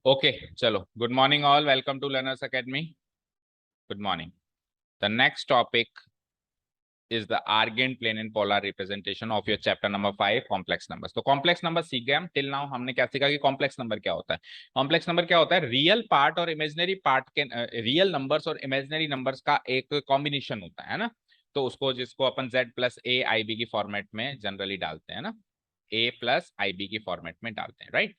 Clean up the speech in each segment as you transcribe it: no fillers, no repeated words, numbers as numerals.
Okay, chalo. Good morning, all. Welcome to Learners Academy. Good morning. The next topic is the Argand plane and polar representation of your chapter number 5, complex numbers. तो complex number सीख गए हम. Till now हमने क्या सीखा कि complex number क्या होता है. Complex number क्या होता है? Real part और imaginary part के real numbers और imaginary numbers का एक combination होता है ना. तो उसको जिसको अपन z plus a ib की फॉर्मेट में जनरली डालते हैं ना, a plus ib की फॉर्मेट में डालते हैं, राइट.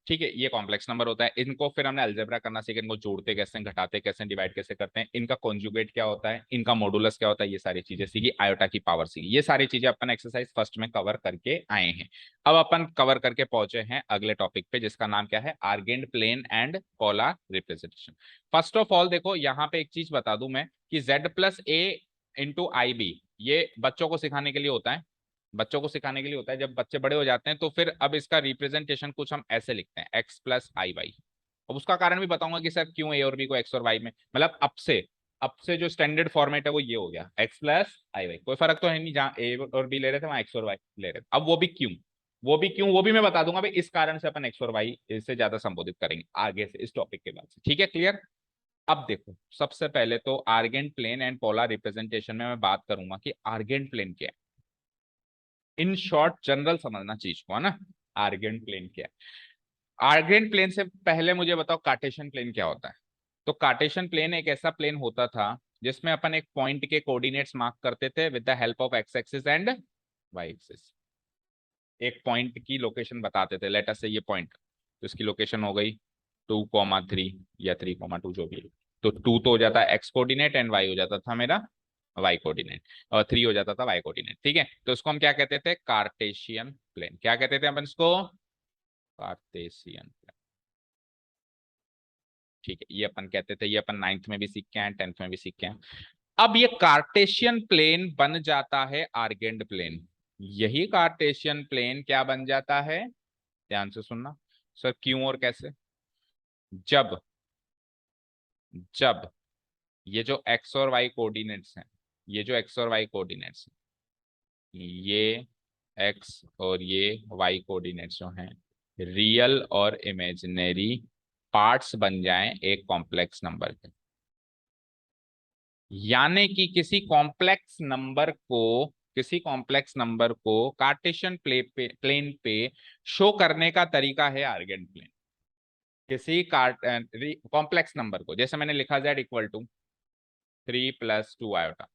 ठीक है, ये कॉम्प्लेक्स नंबर होता है. इनको फिर हमने अलजेब्रा करना सीखा, इनको जोड़ते कैसे, घटाते कैसे, डिवाइड कैसे करते हैं, इनका कॉन्जुगेट क्या होता है, इनका मॉडुलस क्या होता है, ये सारी चीजें सीखी. आयोटा की पावर सीखी. ये सारी चीजें अपन एक्सरसाइज फर्स्ट में कवर करके आए हैं. अब अपन कवर करके पहुंचे हैं अगले टॉपिक पे, जिसका नाम क्या है? Argand plane and polar representation. First of all देखो, यहाँ पे एक चीज बता दूं मैं कि z प्लस ए इंटू आई बी, ये बच्चों को सिखाने के लिए होता है. बच्चों को सिखाने के लिए होता है. जब बच्चे बड़े हो जाते हैं तो फिर अब इसका रिप्रेजेंटेशन कुछ हम ऐसे लिखते हैं, एक्स प्लस आई वाई. अब उसका कारण भी बताऊंगा कि सर क्यों ए और बी को एक्स और वाई में, मतलब अब से जो स्टैंडर्ड फॉर्मेट है वो ये हो गया, एक्स प्लस आई वाई. कोई फर्क तो है नहीं, जहां ए और बी ले रहे थे वहां एक्स और वाई ले रहे थे. अब वो भी मैं बता दूंगा भाई, इस कारण से अपन एक्स और वाई इससे ज्यादा संबोधित करेंगे आगे से इस टॉपिक के बाद से. ठीक है, क्लियर. अब देखो, सबसे पहले तो Argand plane and polar representation में मैं बात करूंगा कि आर्गेंट प्लेन क्या है. इन शॉर्ट जनरल समझना चीज को, है ना. आर्गेंट प्लेन क्या है? आर्गेंट प्लेन से पहले मुझे बताओ कार्टेशियन प्लेन क्या होता है. तो कार्टेशियन प्लेन एक ऐसा प्लेन होता था जिसमें अपन एक पॉइंट के कोऑर्डिनेट्स मार्क करते थे with the help of X axis and Y axis. एक पॉइंट की लोकेशन बताते थे. लेटर से ये पॉइंट, तो इसकी लोकेशन हो गई 2,3 या 3,2, जो भी है. तो 2 तो हो जाता है एक्स कोऑर्डिनेट एंड वाई हो जाता था मेरा वाई कोऑर्डिनेट, और 3 हो जाता था वाई कोऑर्डिनेट. ठीक है, तो इसको हम क्या कहते थे? Cartesian plane. क्या कहते थे अपन इसको? Cartesian plane. ठीक है, ये अपन कहते थे. ये अपन 9th में भी सीख के हैं, 10th में भी सीख के हैं. अब ये कार्टेशियन प्लेन बन जाता है आर्गेंड प्लेन. यही कार्टेशियन प्लेन क्या बन जाता है? ध्यान से सुनना. सर क्यों और कैसे? जब जब ये जो एक्स और वाई कोऑर्डिनेट्स हैं, ये जो एक्स और वाई कोऑर्डिनेट्स हैं, ये एक्स और ये वाई कोऑर्डिनेट्स जो हैं, रियल और इमेजिनरी पार्ट्स बन जाएं एक कॉम्प्लेक्स नंबर के. यानी कि किसी कॉम्प्लेक्स नंबर को कार्टेशियन प्लेन पे शो करने का तरीका है आर्गेंट प्लेन. किसी कॉम्प्लेक्स नंबर को, जैसे मैंने लिखा z इक्वल टू 3 + 2 आयोटा.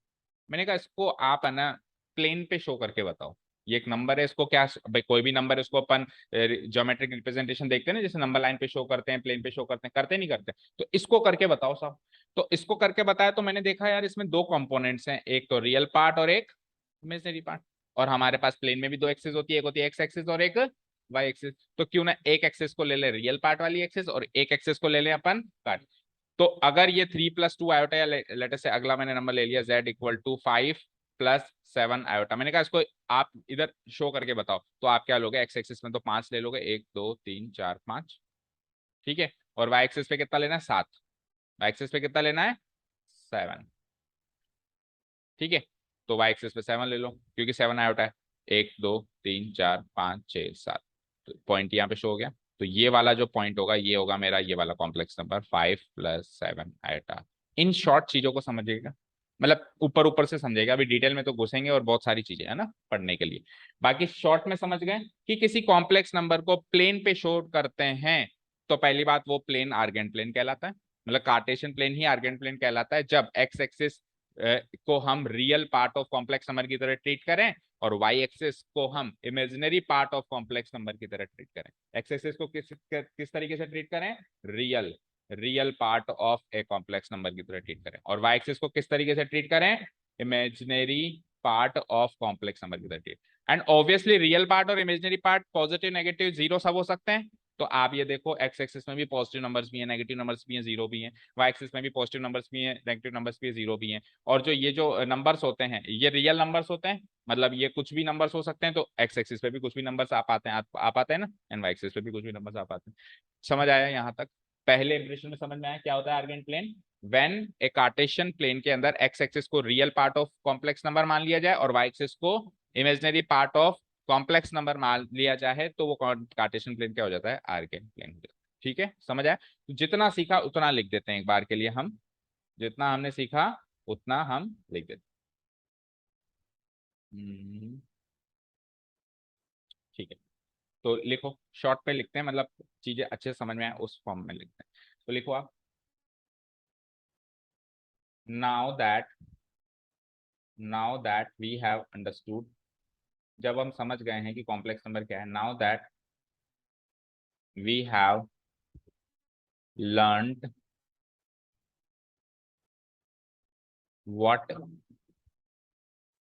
मैंने कहा इसको आप है ना प्लेन पे शो करके बताओ. ये एक नंबर है, इसको क्या भाई, कोई भी नंबर है उसको अपन ज्योमेट्रिक रिप्रेजेंटेशन देखते हैं ना, जैसे नंबर लाइन पे शो करते हैं, प्लेन पे शो करते हैं, करते नहीं करते. तो इसको करके बताओ साहब. तो इसको करके बताया तो मैंने देखा यार इसमें दो कंपोनेंट्स हैं, एक तो रियल पार्ट और एक इमेजिनरी पार्ट. और हमारे पास प्लेन में भी दो एक्सिस होती है, एक होती है एक्स एक्सिस और एक वाई एक्सिस. तो क्यों ना एक एक्सिस को ले ले रियल पार्ट वाली एक्सिस और एक एक्सिस को ले ले अपन पार्ट. तो अगर ये 3 + 2 आयोटा, या लेटर से अगला मैंने नंबर ले लिया z इक्वल टू 5 + 7 आयोटा. मैंने कहा इसको आप इधर शो करके बताओ. तो आप क्या लोगे? एक्स एक्सिस में तो 5 ले लोगे, 1 2 3 4 5. ठीक है, और वाई एक्सिस पे कितना लेना है? 7. वाई एक्सिस पे कितना लेना है? 7. ठीक है, तो वाई एक्सिस पे 7 ले लो, क्योंकि 7 आयोटा है. 1 2 3 4 5 6 7. तो पॉइंट यहाँ पे शो हो गया. तो ये वाला जो पॉइंट होगा ये होगा मेरा ये वाला complex number 5 + 7 iota. In short चीजों को समझिएगा, मतलब ऊपर ऊपर से समझेगा. अभी डिटेल में तो घुसेंगे और बहुत सारी चीजें है ना पढ़ने के लिए. बाकी शॉर्ट में समझ गए कि किसी कॉम्प्लेक्स नंबर को प्लेन पे शो करते हैं तो पहली बात, वो प्लेन आर्गेंट प्लेन कहलाता है. मतलब कार्टेशियन प्लेन ही आर्गेंट प्लेन कहलाता है जब एक्स एक्सिस को हम real part of complex number की तरह ट्रीट करें और वाई एक्सिस को हम imaginary part of complex number की तरह ट्रीट करें. एक्स एक्सिस को किस तरीके से ट्रीट करें? Real part of a complex number की तरह ट्रीट करें. और वाई एक्सिस को किस तरीके से ट्रीट करें? Imaginary part of complex number की तरह treat. And obviously real part और imaginary part positive negative zero सब हो सकते हैं. तो आप ये देखो, एक्स एक्सिस में भी पॉजिटिव नंबर्स भी हैं, नेगेटिव नंबर्स भी हैं, जीरो भी हैं. वाई एक्सिस में भी पॉजिटिव नंबर्स भी हैं, नेगेटिव नंबर्स भी हैं, जीरो भी हैं. और ये जो नंबर्स होते हैं ये रियल नंबर्स होते हैं, मतलब ये कुछ भी नंबर्स हो सकते हैं. तो एक्स एक्सिस पे भी कुछ भी नंबर्स आ पाते हैं, आ पाते हैं ना. एंड वाई एक्सिस पे भी कुछ भी नंबर्स आ पाते हैं. समझ आया यहाँ तक? पहले इंप्रेशन में समझ में आया क्या होता है Argand plane? When a Cartesian plane के अंदर एक्स एक्सिस को real part of complex number मान लिया जाए और वाई एक्सिस को imaginary part of complex number मान लिया जाए तो वो कार्टेशियन प्लेन क्या हो जाता है, आर्गेन प्लेन हो जाता है। ठीक है, समझ आया? तो जितना सीखा उतना लिख देते हैं एक बार के लिए हम, जितना हमने सीखा उतना हम लिख देते हैं। ठीक है, तो लिखो, शॉर्ट पे लिखते हैं, मतलब चीजें अच्छे से समझ में आए उस फॉर्म में लिखते हैं। तो लिखो आप, now that we have understood, जब हम समझ गए हैं कि कॉम्प्लेक्स नंबर क्या है, now that we have learned what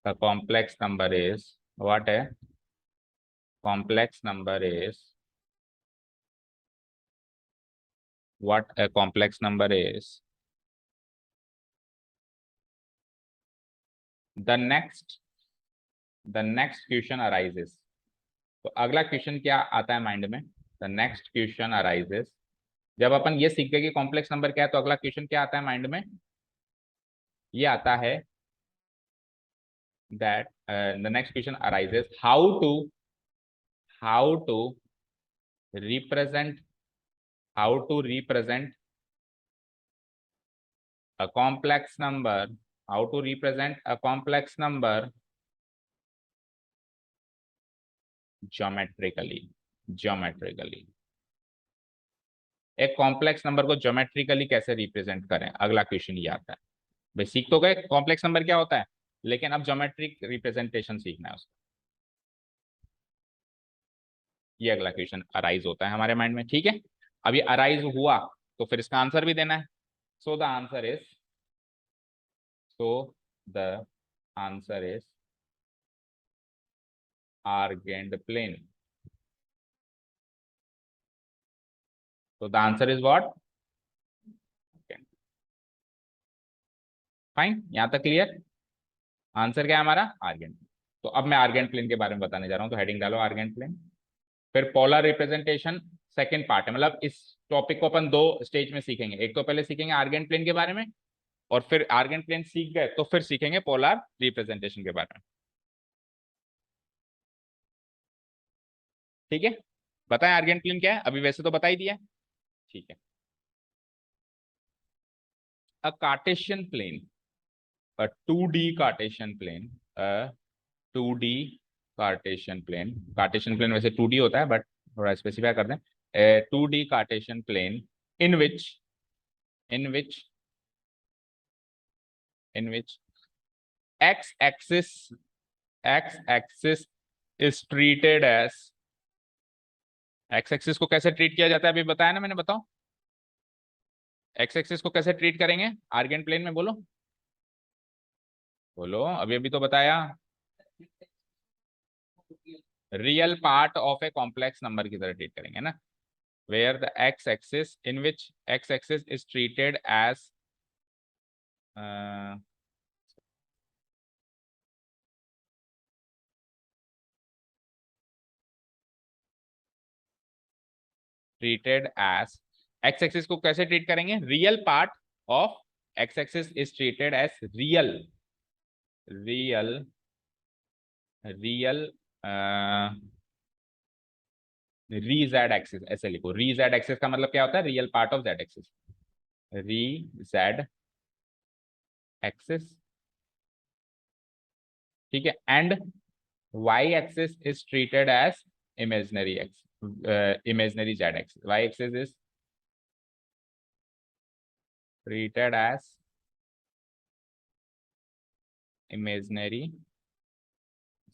a complex number is, what a complex number is, what a complex number is, the next question arises, तो अगला क्वेश्चन क्या आता है माइंड में, द नेक्स्ट क्वेश्चन अराइजेस, जब अपन ये सीख गए कि कॉम्प्लेक्स नंबर क्या है तो अगला क्वेश्चन क्या आता है माइंड में, ये आता है that the next question arises, how to represent how to represent a complex number, how to represent a complex number geometrically, एक कॉम्प्लेक्स नंबर को ज्योमेट्रिकली कैसे रिप्रेजेंट करें, अगला क्वेश्चन ये आता है। भाई सीख तो गए कॉम्प्लेक्स नंबर क्या होता है, लेकिन अब ज्योमेट्रिक रिप्रेजेंटेशन सीखना है उसका, ये अगला क्वेश्चन अराइज होता है हमारे माइंड में। ठीक है, अब ये अराइज हुआ तो फिर इसका आंसर भी देना है। So the answer is so the answer is Argand plane. So the answer is what? Fine, यहां तक क्लियर? आंसर क्या है हमारा, आर्गेंट। तो अब मैं आर्गेंट प्लेन के बारे में बताने जा रहा हूं, तो हेडिंग डालो आर्गेंट प्लेन। फिर पोलर रिप्रेजेंटेशन सेकंड पार्ट है, मतलब इस टॉपिक को अपन दो स्टेज में सीखेंगे, एक तो पहले सीखेंगे आर्गेंट प्लेन के बारे में, और फिर आर्गेंट प्लेन सीख गए तो फिर सीखेंगे पोलर रिप्रेजेंटेशन के बारे में। ठीक है, बताएं आर्गेंट प्लेन क्या है, अभी वैसे तो बता ही दिया। ठीक है, a Cartesian plane, a 2D Cartesian plane, a 2D Cartesian plane, Cartesian plane वैसे 2D होता है बट थोड़ा स्पेसिफाई कर दें, a 2D Cartesian plane in which in which in which x axis is treated as, x axis को कैसे treat किया जाता है अभी बताया ना मैंने, बताओ x एक्सिस को कैसे ट्रीट करेंगे आर्गेंट प्लेन में, बोलो बोलो, अभी अभी तो बताया, real part of a complex number की तरह ट्रीट करेंगे ना, where the x axis, in which x axis is treated as, treated as, x axis को कैसे ट्रीट करेंगे, real part of x axis is treated as real real real re Z axis, ऐसे लिखो, री Z axis का मतलब क्या होता है, real part of Z axis, re Z axis. ठीक है, and Y axis is treated as imaginary X, imaginary z axis, y axis is treated as imaginary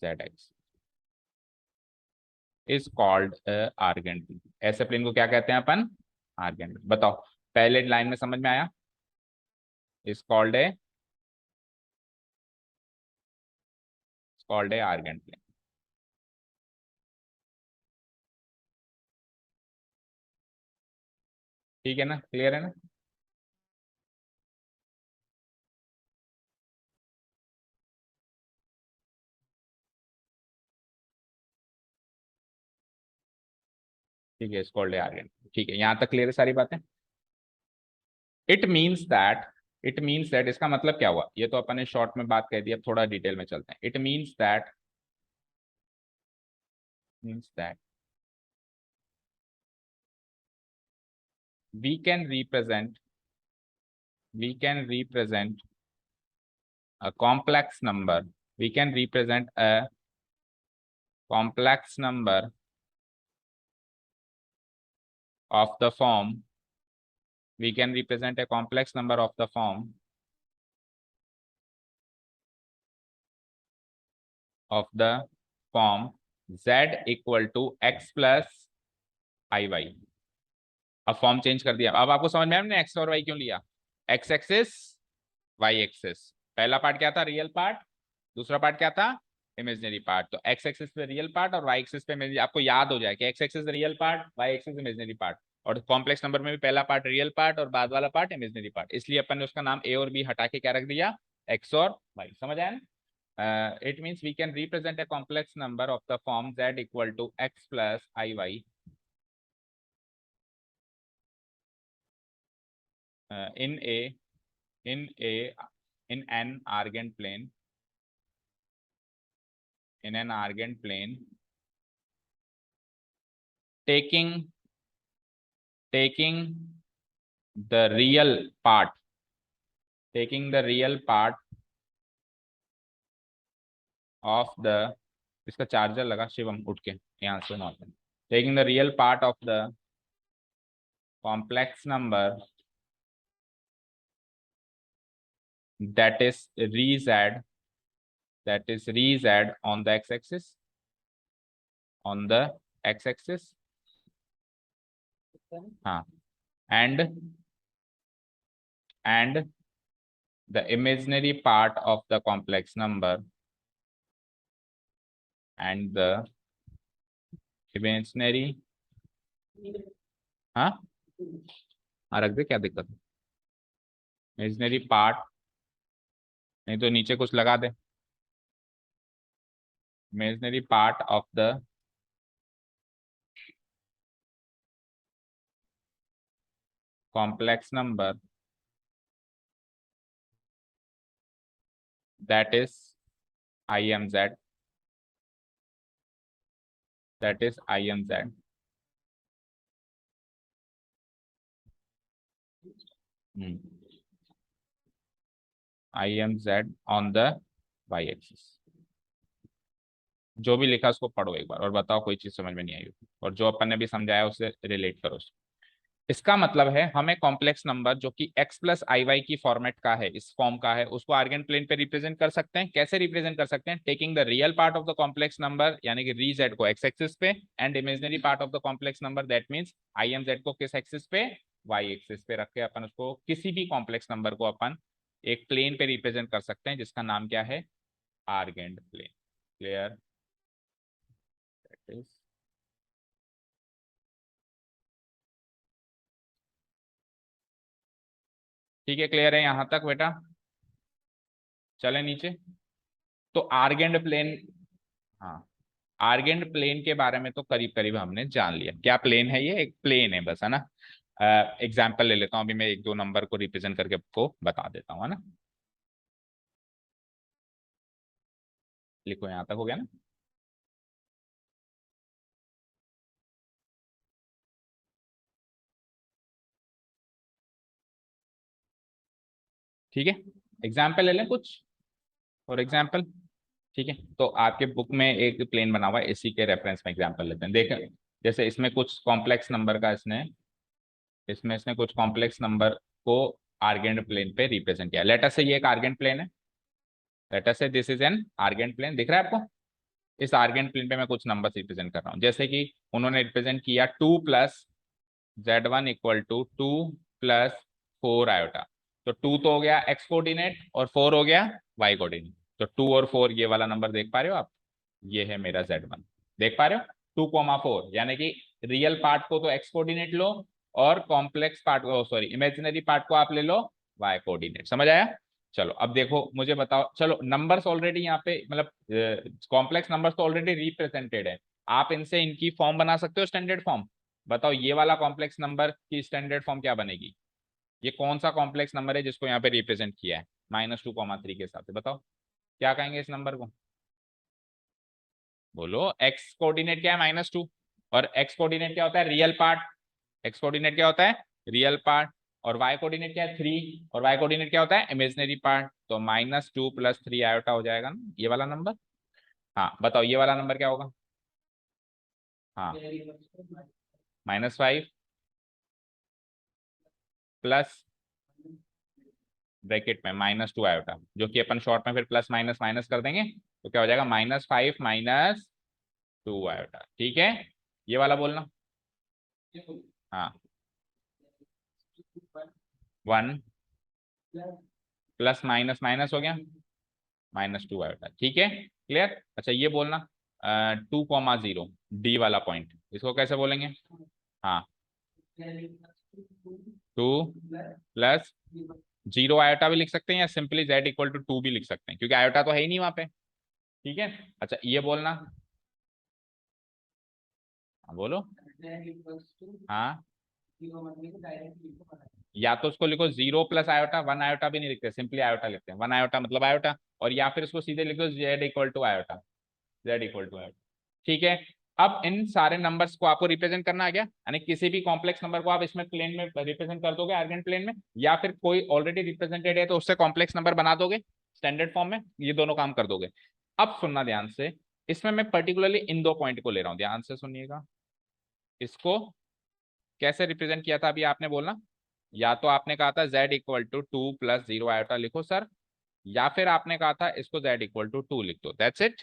z axis, is called argand plane, ऐसे plane को क्या कहते हैं अपन, urgent. बताओ, पहले line में समझ में आया, is called a argand plane। ठीक है ना, क्लियर है ना? ठीक है, is called a argand, ठीक है, यहां तक क्लियर है सारी बातें। इट मीन्स दैट इसका मतलब क्या हुआ, ये तो अपन ने शॉर्ट में बात कह दी, अब थोड़ा डिटेल में चलते हैं। It means that means that we can represent a complex number. We can represent a complex number of the form. We can represent a complex number of the form z equal to x plus iy. अब form change कर दिया। अब आपको समझ में आया हमने x और वाई क्यों लिया। एक्स एक्सिस वाई एक्सिस, पहला पार्ट क्या था रियल पार्ट, दूसरा पार्ट क्या था इमेजिनरी पार्ट। तो एक्स एक्सिस पे रियल पार्ट और वाई एक्सिस पे इमेजिनरी, आपको याद हो जाए कि X axis real part, Y axis imaginary part. और कॉम्प्लेक्स नंबर में भी पहला पार्ट रियल पार्ट और बाद वाला पार्ट इमेजिनरी पार्ट, इसलिए अपन ने उसका नाम ए और बी हटा के क्या रख दिया एक्स और वाई। समझ आया ना। It means we can represent a complex number of the form z equal to X plus I Y in a in a in an Argand plane, in an Argand plane, taking the real part, taking the real part of the, इसका charger लगा शिवम उठ के यहाँ से normal, taking the real part of the complex number that is re-z on the x-axis, on the x-axis, हाँ, and the imaginary part of the complex number and the imaginary, हाँ रख दे क्या दिक्कत है, इमेजिनरी पार्ट, नहीं तो नीचे कुछ लगा दे, imaginary part of the complex number that is IMZ, that is IMZ. IMZ on the y axis। जो भी लिखा उसको पढ़ो एक बार और बताओ कोई चीज समझ में नहीं आई और जो अपन ने भी समझाया उससे रिलेट करो। इसका मतलब है हमें कॉम्प्लेक्स नंबर जो कि x प्लस आई वाई की फॉर्मेट का है, इस फॉर्म का है, उसको आर्गेन प्लेन पे रिप्रेजेंट कर सकते हैं। कैसे रिप्रेजेंट कर सकते हैं, taking the real part of the complex number यानी कि री जेड को एक्स एक्सिस पे and imaginary part of the complex number that means I am Z को किस एक्सिस पे, वाई एक्सिस पे रख के अपन उसको किसी भी कॉम्प्लेक्स नंबर को अपन एक प्लेन पे रिप्रेजेंट कर सकते हैं जिसका नाम क्या है आर्गेंड प्लेन। क्लियर, ठीक है क्लियर है यहां तक बेटा। चले नीचे, तो आर्गेंड प्लेन, हाँ आर्गेंड प्लेन के बारे में तो करीब करीब हमने जान लिया। क्या प्लेन है, ये एक प्लेन है बस, है ना। एग्जाम्पल ले लेता हूँ अभी मैं, एक दो नंबर को रिप्रेजेंट करके आपको बता देता हूँ, है ना। लिखो यहां तक हो गया ना। ठीक है, एग्जाम्पल ले लें कुछ और एग्जाम्पल। ठीक है, तो आपके बुक में एक प्लेन बना हुआ है, इसी के रेफरेंस में एग्जाम्पल लेते हैं। देखें जैसे इसमें कुछ कॉम्प्लेक्स नंबर का इसने कुछ कॉम्प्लेक्स नंबर को आर्गेंड प्लेन पे रिप्रेजेंट किया। लेट अस से ये एक आर्गेंड प्लेन है, लेट अस से this is an Argand plane, दिख रहा है आपको। इस आर्गेंड प्लेन पे मैं कुछ नंबर रिप्रेजेंट कर रहा हूँ, जैसे कि उन्होंने रिप्रेजेंट किया 2 plus z1 equal to 2 plus 4 iota. तो 2 तो हो गया x कोऑर्डिनेट और 4 हो गया y कोऑर्डिनेट। तो 2 और 4 ये वाला नंबर देख पा रहे हो आप, ये है मेरा z1, देख पा रहे हो 2,4, यानी कि रियल पार्ट को तो x कोऑर्डिनेट लो और कॉम्प्लेक्स पार्ट को, सॉरी इमेजिनरी पार्ट को आप ले लो y कोऑर्डिनेट। समझ आया। चलो अब देखो मुझे बताओ, चलो नंबर्स ऑलरेडी यहाँ पे मतलब कॉम्प्लेक्स नंबर्स तो ऑलरेडी रिप्रेजेंटेड है, आप इनसे इनकी फॉर्म बना सकते हो स्टैंडर्ड फॉर्म। बताओ ये वाला कॉम्प्लेक्स नंबर की स्टैंडर्ड फॉर्म क्या बनेगी, ये कौन सा कॉम्प्लेक्स नंबर है जिसको यहाँ पे रिप्रेजेंट किया है -2,3 के हिसाब से, बताओ क्या कहेंगे इस नंबर को। बोलो, एक्स कोऑर्डिनेट क्या है, -2, और एक्स कोऑर्डिनेट क्या होता है, रियल पार्ट। एक्स कोऑर्डिनेट क्या होता है, रियल पार्ट। और वाई कोऑर्डिनेट क्या है, 3, और वाई कोऑर्डिनेट क्या होता है, इमेजिनरी पार्ट। तो -2 + 3 आयोटा हो जाएगा ना ये वाला नंबर। हाँ बताओ ये वाला नंबर क्या होगा। हाँ, -5 प्लस ब्रैकेट में -2 आयोटा, जो कि अपन शॉर्ट में फिर प्लस माइनस माइनस कर देंगे, तो क्या हो जाएगा, -5 -2 आयोटा। ठीक है, ये वाला बोलना। हाँ, 1 प्लस माइनस माइनस हो गया, -2 आयोटा। ठीक है, क्लियर। अच्छा ये बोलना, 2,0 डी वाला पॉइंट, इसको कैसे बोलेंगे। हाँ, 2 प्लस 0 आयोटा भी लिख सकते हैं, या सिंपली z = 2 भी लिख सकते हैं, क्योंकि आयोटा तो है ही नहीं वहां पे। ठीक है। अच्छा ये बोलना। हाँ, बोलो। हाँ, या तो उसको लिखो 0 + आयोटा, 1 आयोटा भी नहीं लिखते, सिंपली आयोटा लिखते हैं, 1 आयोटा मतलब आयोटा। और या फिर उसको सीधे लिख दो z = आयोटा, z = आयोटा। ठीक है। अब इन सारे नंबर्स को आपको रिप्रेजेंट करना आ गया, यानी किसी भी कॉम्प्लेक्स नंबर को आप इसमें प्लेन में रिप्रेजेंट कर दोगे, आर्गेन प्लेन में, या फिर कोई ऑलरेडी रिप्रेजेंटेड है तो उससे कॉम्प्लेक्स नंबर बना दोगे स्टैंडर्ड फॉर्म में, ये दोनों काम कर दोगे। अब सुनना ध्यान से, इसमें मैं पर्टिकुलरली इन दो पॉइंट को ले रहा हूं, ध्यान से सुनिएगा। इसको कैसे रिप्रेजेंट किया था अभी आपने बोलना, या तो आपने कहा था z = 2 + 0 आयोटा लिखो सर, या फिर आपने कहा था इसको z = 2 लिख दो, दैट्स इट।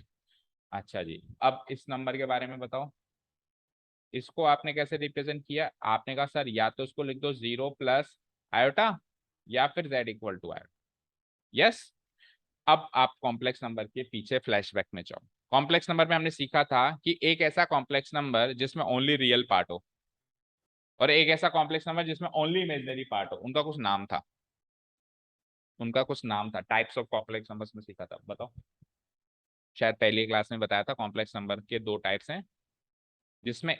अच्छा जी, अब इस नंबर के बारे में बताओ, इसको आपने कैसे रिप्रेजेंट किया। आपने कहा सर या तो इसको लिख दो 0 + आयोटा, या फिर z = आयोटा। यस। अब आप कॉम्प्लेक्स नंबर के पीछे फ्लैशबैक में जाओ। कॉम्प्लेक्स नंबर में हमने सीखा था कि एक ऐसा कॉम्प्लेक्स नंबर जिसमें ओनली रियल पार्ट हो, और एक ऐसा कॉम्प्लेक्स नंबर जिसमें ओनली इमेजिनरी पार्ट हो, उनका कुछ नाम था। उनका कुछ नाम था, टाइप्स ऑफ कॉम्प्लेक्स नंबर्स में सीखा था, बताओ। शायद पहली क्लास में बताया था, कॉम्प्लेक्स नंबर के दो टाइप्स हैं, जिसमें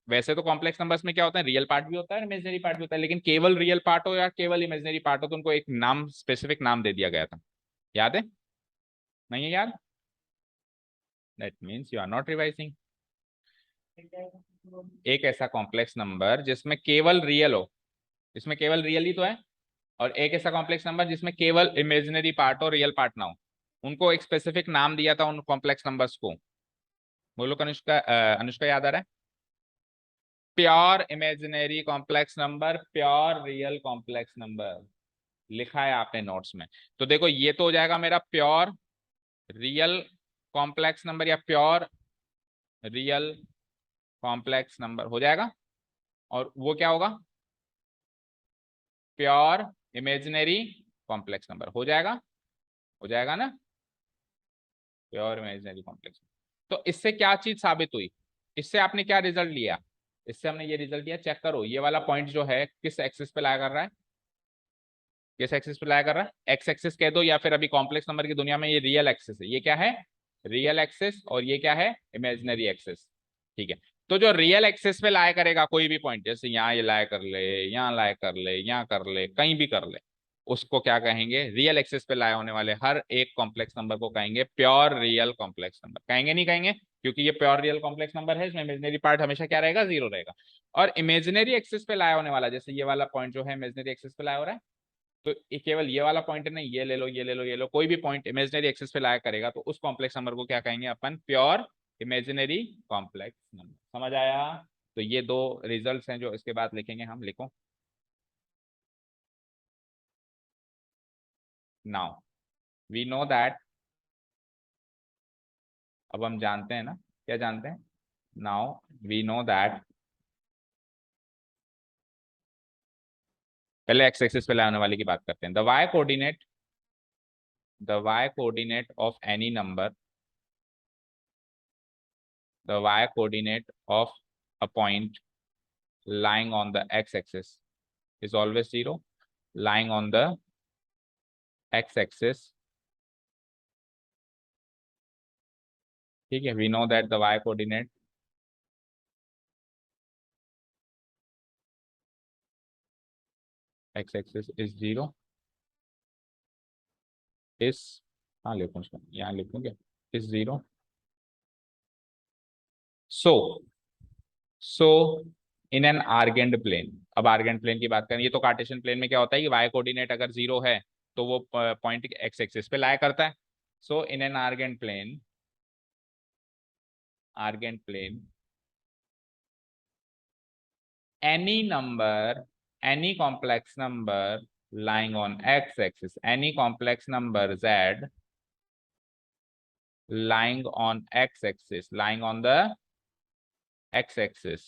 वैसे तो कॉम्प्लेक्स नंबर्स में क्या होता है, रियल पार्ट भी होता है, इमेजिनरी पार्ट भी होता है, लेकिन केवल रियल पार्ट हो या केवल इमेजिनरी पार्ट हो तो उनको एक नाम, स्पेसिफिक नाम दे दिया गया था। याद है, नहीं है याद। That means you are not revising. एक ऐसा कॉम्प्लेक्स नंबर जिसमें केवल रियल हो, इसमें केवल रियल ही तो है, और एक ऐसा कॉम्प्लेक्स नंबर जिसमें केवल इमेजिनरी पार्ट हो, रियल पार्ट ना हो, उनको एक स्पेसिफिक नाम दिया था उन कॉम्प्लेक्स नंबर्स को। बोलो कनिष्का, अनुष्का याद आ रहा है। Pure imaginary complex number, pure real complex number, लिखा है आपने नोट्स में। तो देखो ये तो हो जाएगा मेरा प्योर रियल कॉम्प्लेक्स नंबर, या प्योर रियल कॉम्प्लेक्स नंबर हो जाएगा, और वो क्या होगा, प्योर इमेजिनरी कॉम्प्लेक्स नंबर हो जाएगा ना, प्योर इमेजिनरी कॉम्प्लेक्स। तो इससे क्या चीज साबित हुई, इससे आपने क्या रिजल्ट लिया। इससे हमने ये रिजल्ट लिया, चेक करो ये वाला पॉइंट जो है किस एक्सिस पे लाया कर रहा है, किस एक्सिस पे लाया कर रहा है, एक्स एक्सिस कह दो, या फिर अभी कॉम्प्लेक्स नंबर की दुनिया में ये रियल एक्सिस है, ये क्या है, रियल एक्सिस, और ये क्या है, इमेजिनरी एक्सिस। ठीक है। तो जो रियल एक्सिस पे लाया करेगा कोई भी पॉइंट, जैसे यहाँ ये लाया कर ले, यहाँ लाया कर ले, यहाँ कर ले, कहीं भी कर ले, उसको क्या कहेंगे, रियल एक्सिस पे लाए होने वाले हर एक कॉम्प्लेक्स नंबर को कहेंगे प्योर रियल कॉम्प्लेक्स नंबर। कहेंगे नहीं कहेंगे, क्योंकि ये प्योर रियल कॉम्प्लेक्स नंबर है, इसमें इमेजिनरी पार्ट हमेशा क्या रहेगा, 0 रहेगा। और इमेजिनरी एक्सिस पे लाया होने वाला, जैसे ये वाला पॉइंट जो है इमेजिनरी एक्सिस पे लाया हो रहा है, तो ये केवल ये वाला पॉइंट नहीं, ये ले लो, ये ले लो, ये लो, कोई भी पॉइंट इमेजिनरी एक्सिस पे लाया करेगा तो उस कॉम्प्लेक्स नंबर को क्या कहेंगे अपन, प्योर इमेजिनरी कॉम्प्लेक्स नंबर। समझ आया। तो ये दो रिजल्ट्स हैं जो इसके बाद लिखेंगे हम, लिखो। नाउ वी नो दैट, अब हम जानते हैं ना, क्या जानते हैं, नाउ वी नो दैट, पहले एक्स एक्सिस पे लाने वाले की बात करते हैं। The Y coordinate of any number, the y coordinate of a point lying on the x axis is always 0, lying on the x axis, ठीक है, we know that the y coordinate x axis is 0, is, हाँ लिखूँ उसको, यहाँ लिखूँ क्या, is 0, so so in an Argand plane, अब Argand plane की बात करें, ये तो कार्टेशियन प्लेन में क्या होता है कि वाई कोऑर्डिनेट अगर 0 है तो वो पॉइंट एक्स एक्सिस पे लाया करता है। So in an Argand plane any number, any complex number lying on x axis, any complex number z lying on x axis, lying on the x axis,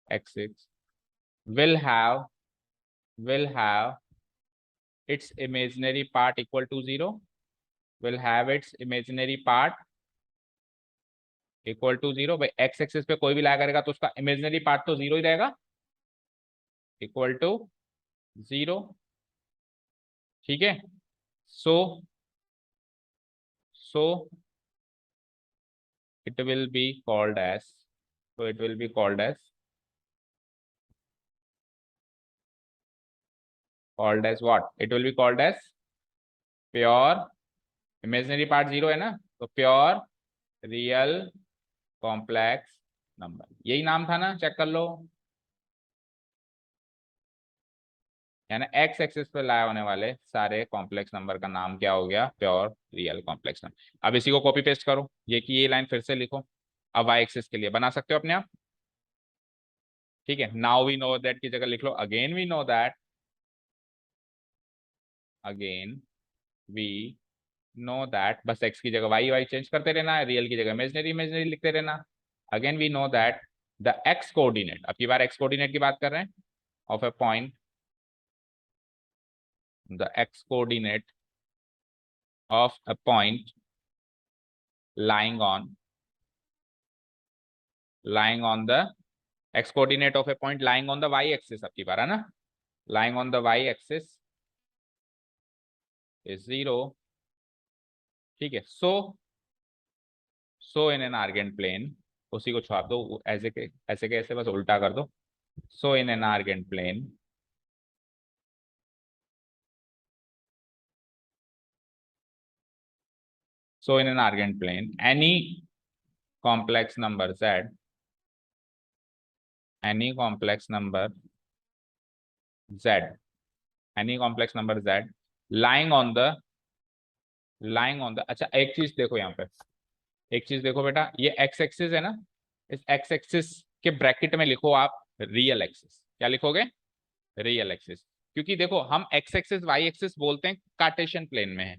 axis will have its imaginary part equal to 0, will have its imaginary part equal to 0। भाई x axis पे कोई भी लाया करेगा तो उसका imaginary part तो 0 ही रहेगा, इक्वल टू 0। ठीक है। सो सो it will be called as, so it will be called as what, it will be called as pure, imaginary part 0 है ना, तो प्योर रियल कॉम्प्लेक्स नंबर, यही नाम था ना, चेक कर लो। यानी एक्स एक्सिस पे लाए होने वाले सारे कॉम्प्लेक्स नंबर का नाम क्या हो गया, प्योर रियल कॉम्प्लेक्स नंबर। अब इसी को कॉपी पेस्ट करो, ये की ये लाइन फिर से लिखो, अब वाई एक्सिस के लिए बना सकते हो अपने आप। ठीक है, नाउ वी नो दैट की जगह लिख लो again we know that, again we know that, बस एक्स की जगह वाई वाई चेंज करते रहना है, रियल की जगह इमेजिनरी इमेजिनरी लिखते रहना। Again we know that the X coordinate, अब की बार एक्स कोऑर्डिनेट की बात कर रहे हैं, of A point, the x coordinate of a point lying on the x coordinate of a point lying on the y axis, अब की बार है ना, lying on the y axis is 0। ठीक है। So in an Argand plane, उसी को छाप दो, ऐसे के ऐसे बस उल्टा कर दो। So in an Argand plane, so in an argand plane any complex number z, any complex number z, any complex number z lying on the अच्छा एक चीज देखो यहाँ पे, एक चीज देखो बेटा, ये एक्स एक्सिस है ना, इस एक्स एक्सिस के ब्रैकेट में लिखो आप रियल एक्सिस, क्या लिखोगे, रियल एक्सिस। क्योंकि देखो हम एक्स एक्सिस वाई एक्सिस बोलते हैं कार्टेशियन प्लेन में है,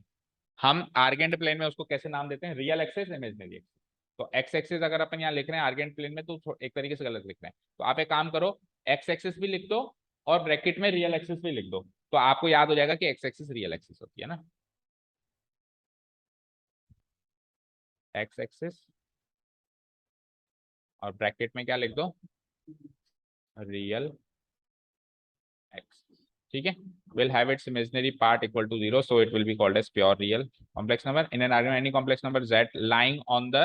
हम आर्गेंड प्लेन में उसको कैसे नाम देते हैं, रियल एक्सिस इमेजिनरी एक्सिस। तो एक्स एक्सिस अगर अपन यहाँ लिख रहे हैं आर्गेंड प्लेन में तो एक तरीके से गलत लिख रहे हैं, तो आप एक काम करो, एक्स एक्सिस भी लिख दो और ब्रैकेट में रियल एक्सिस भी लिख दो, तो आपको याद हो जाएगा कि एक्स एक्सिस रियल एक्सिस होती है ना, एक्स एक्सिस और ब्रैकेट में क्या लिख दो, रियल एक्स। ठीक है, will have its imaginary part equal to 0, so it will be called as pure real complex number in an argument any complex number z lying on the,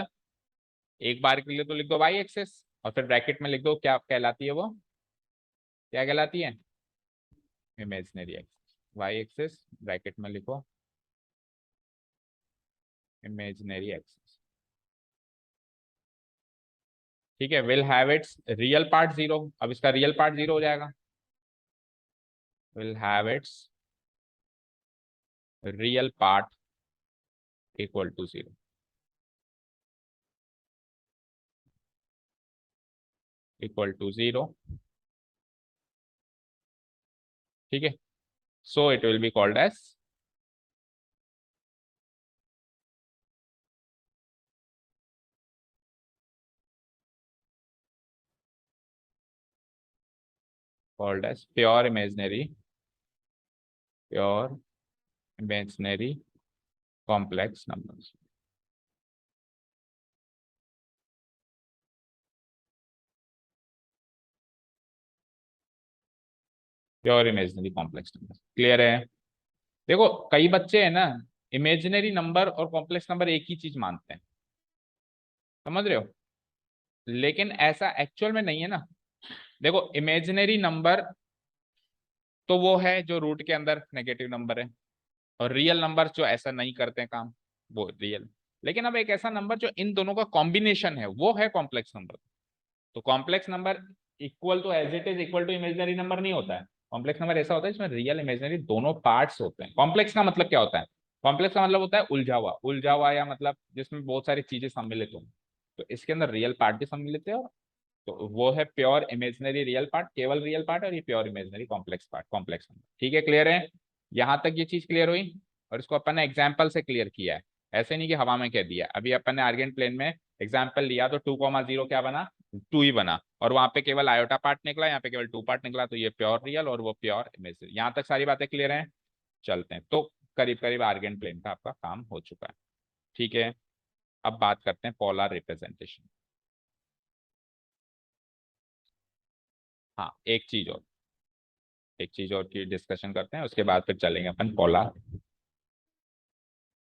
एक बार के लिए तो लिख दो y एक्सिस और फिर ब्रैकेट में लिख दो क्या कहलाती है वो, क्या कहलाती है, imaginary axis, y axis bracket में लिखो इमेजिनरी एक्सिस। ठीक है, will have its real part 0, अब इसका रियल पार्ट 0 हो जाएगा, will have its real part equal to 0, equal to 0। ठीक है, so it will be called as pure imaginary complex numbers। Pure imaginary complex number, clear है। देखो कई बच्चे हैं ना, इमेजिनरी नंबर और कॉम्प्लेक्स नंबर एक ही चीज मानते हैं, समझ रहे हो, लेकिन ऐसा एक्चुअल में नहीं है ना। देखो इमेजिनरी नंबर तो वो है जो रूट के अंदर नेगेटिव नंबर है, और रियल नंबर जो ऐसा नहीं करते हैं काम, वो रियल। लेकिन अब एक ऐसा नंबर जो इन दोनों का कॉम्बिनेशन है वो है कॉम्प्लेक्स नंबर। तो complex number equal to as it is equal to imaginary number नहीं होता है। कॉम्प्लेक्स नंबर ऐसा होता है जिसमें रियल इमेजिनरी दोनों पार्ट्स होते हैं। कॉम्प्लेक्स का मतलब क्या होता है? कॉम्प्लेक्स का मतलब होता है उलझा हुआ या मतलब जिसमें बहुत सारी चीजें सम्मिलित हो। तो इसके अंदर रियल पार्ट भी सम्मिलित है, और तो वो है प्योर इमेजिनरी रियल पार्ट, केवल रियल पार्ट, और ये pure imaginary complex part, complex number. ठीक है, क्लियर है? यहां तक ये चीज क्लियर हुई। और इसको अपन ने एग्जाम्पल से क्लियर किया है, ऐसे नहीं कि हवा में कह दिया। अभी अपन ने आर्गेंट प्लेन में एग्जाम्पल लिया तो 2,0 क्या बना? 2 ही बना, और वहां पे केवल आयोटा पार्ट निकला, यहाँ पे केवल 2 पार्ट निकला। तो ये प्योर रियल और वो प्योर इमेजिनरी। यहाँ तक सारी बातें क्लियर हैं? चलते हैं, तो करीब करीब आर्गेंट प्लेन का आपका काम हो चुका है। ठीक है, अब बात करते हैं पोलर रिप्रेजेंटेशन। हाँ, एक चीज और की डिस्कशन करते हैं, उसके बाद फिर चलेंगे अपन पोलर।